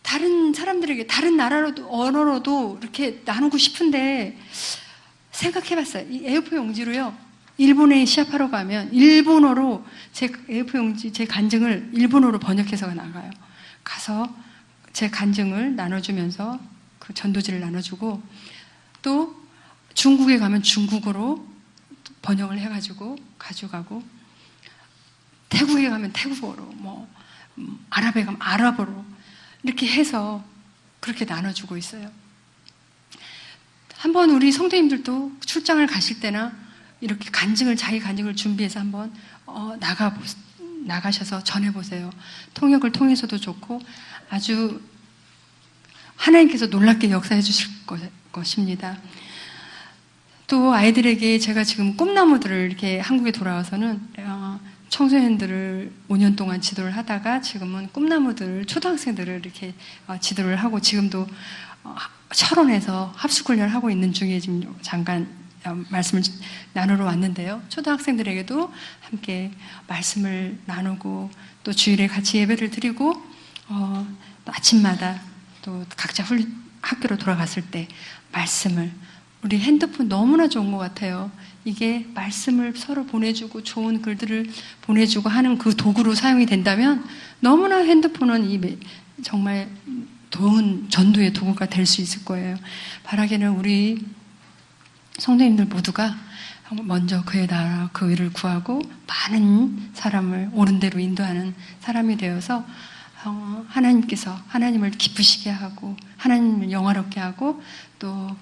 다른 사람들에게 다른 나라로도 언어로도 이렇게 나누고 싶은데 생각해봤어요. 이 A4 용지로요, 일본에 시합하러 가면 일본어로 제 A4 용지, 제 간증을 일본어로 번역해서 나가요. 가서 제 간증을 나눠주면서 그 전도지를 나눠주고, 또 중국에 가면 중국어로 번역을 해가지고 가져가고, 태국에 가면 태국어로, 아랍에 가면 아랍어로 이렇게 해서 그렇게 나눠주고 있어요. 한번 우리 성도님들도 출장을 가실 때나 이렇게 자기 간증을 준비해서 한번 나가셔서 전해보세요. 통역을 통해서도 좋고 아주 하나님께서 놀랍게 역사해 주실 것입니다. 또 아이들에게 제가 지금 꿈나무들을 이렇게 한국에 돌아와서는 청소년들을 5년 동안 지도를 하다가 지금은 꿈나무들, 초등학생들을 이렇게 지도를 하고, 지금도 철원에서 합숙훈련을 하고 있는 중에 지금 잠깐 말씀을 나누러 왔는데요. 초등학생들에게도 함께 말씀을 나누고, 또 주일에 같이 예배를 드리고, 또 아침마다 또 각자 학교로 돌아갔을 때 말씀을, 우리 핸드폰 너무나 좋은 것 같아요. 이게 말씀을 서로 보내주고 좋은 글들을 보내주고 하는 그 도구로 사용이 된다면 너무나 핸드폰은 정말 좋은 전도의 도구가 될 수 있을 거예요. 바라기는 우리 성도님들 모두가 먼저 그의 나라, 그 의를 구하고 많은 사람을 옳은 대로 인도하는 사람이 되어서 하나님께서 하나님을 기쁘시게 하고 하나님을 영화롭게 하고 또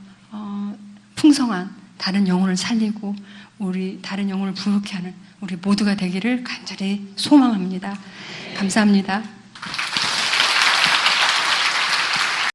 풍성한 다른 영혼을 살리고 우리 다른 영혼을 부욕케 하는 우리 모두가 되기를 간절히 소망합니다. 감사합니다.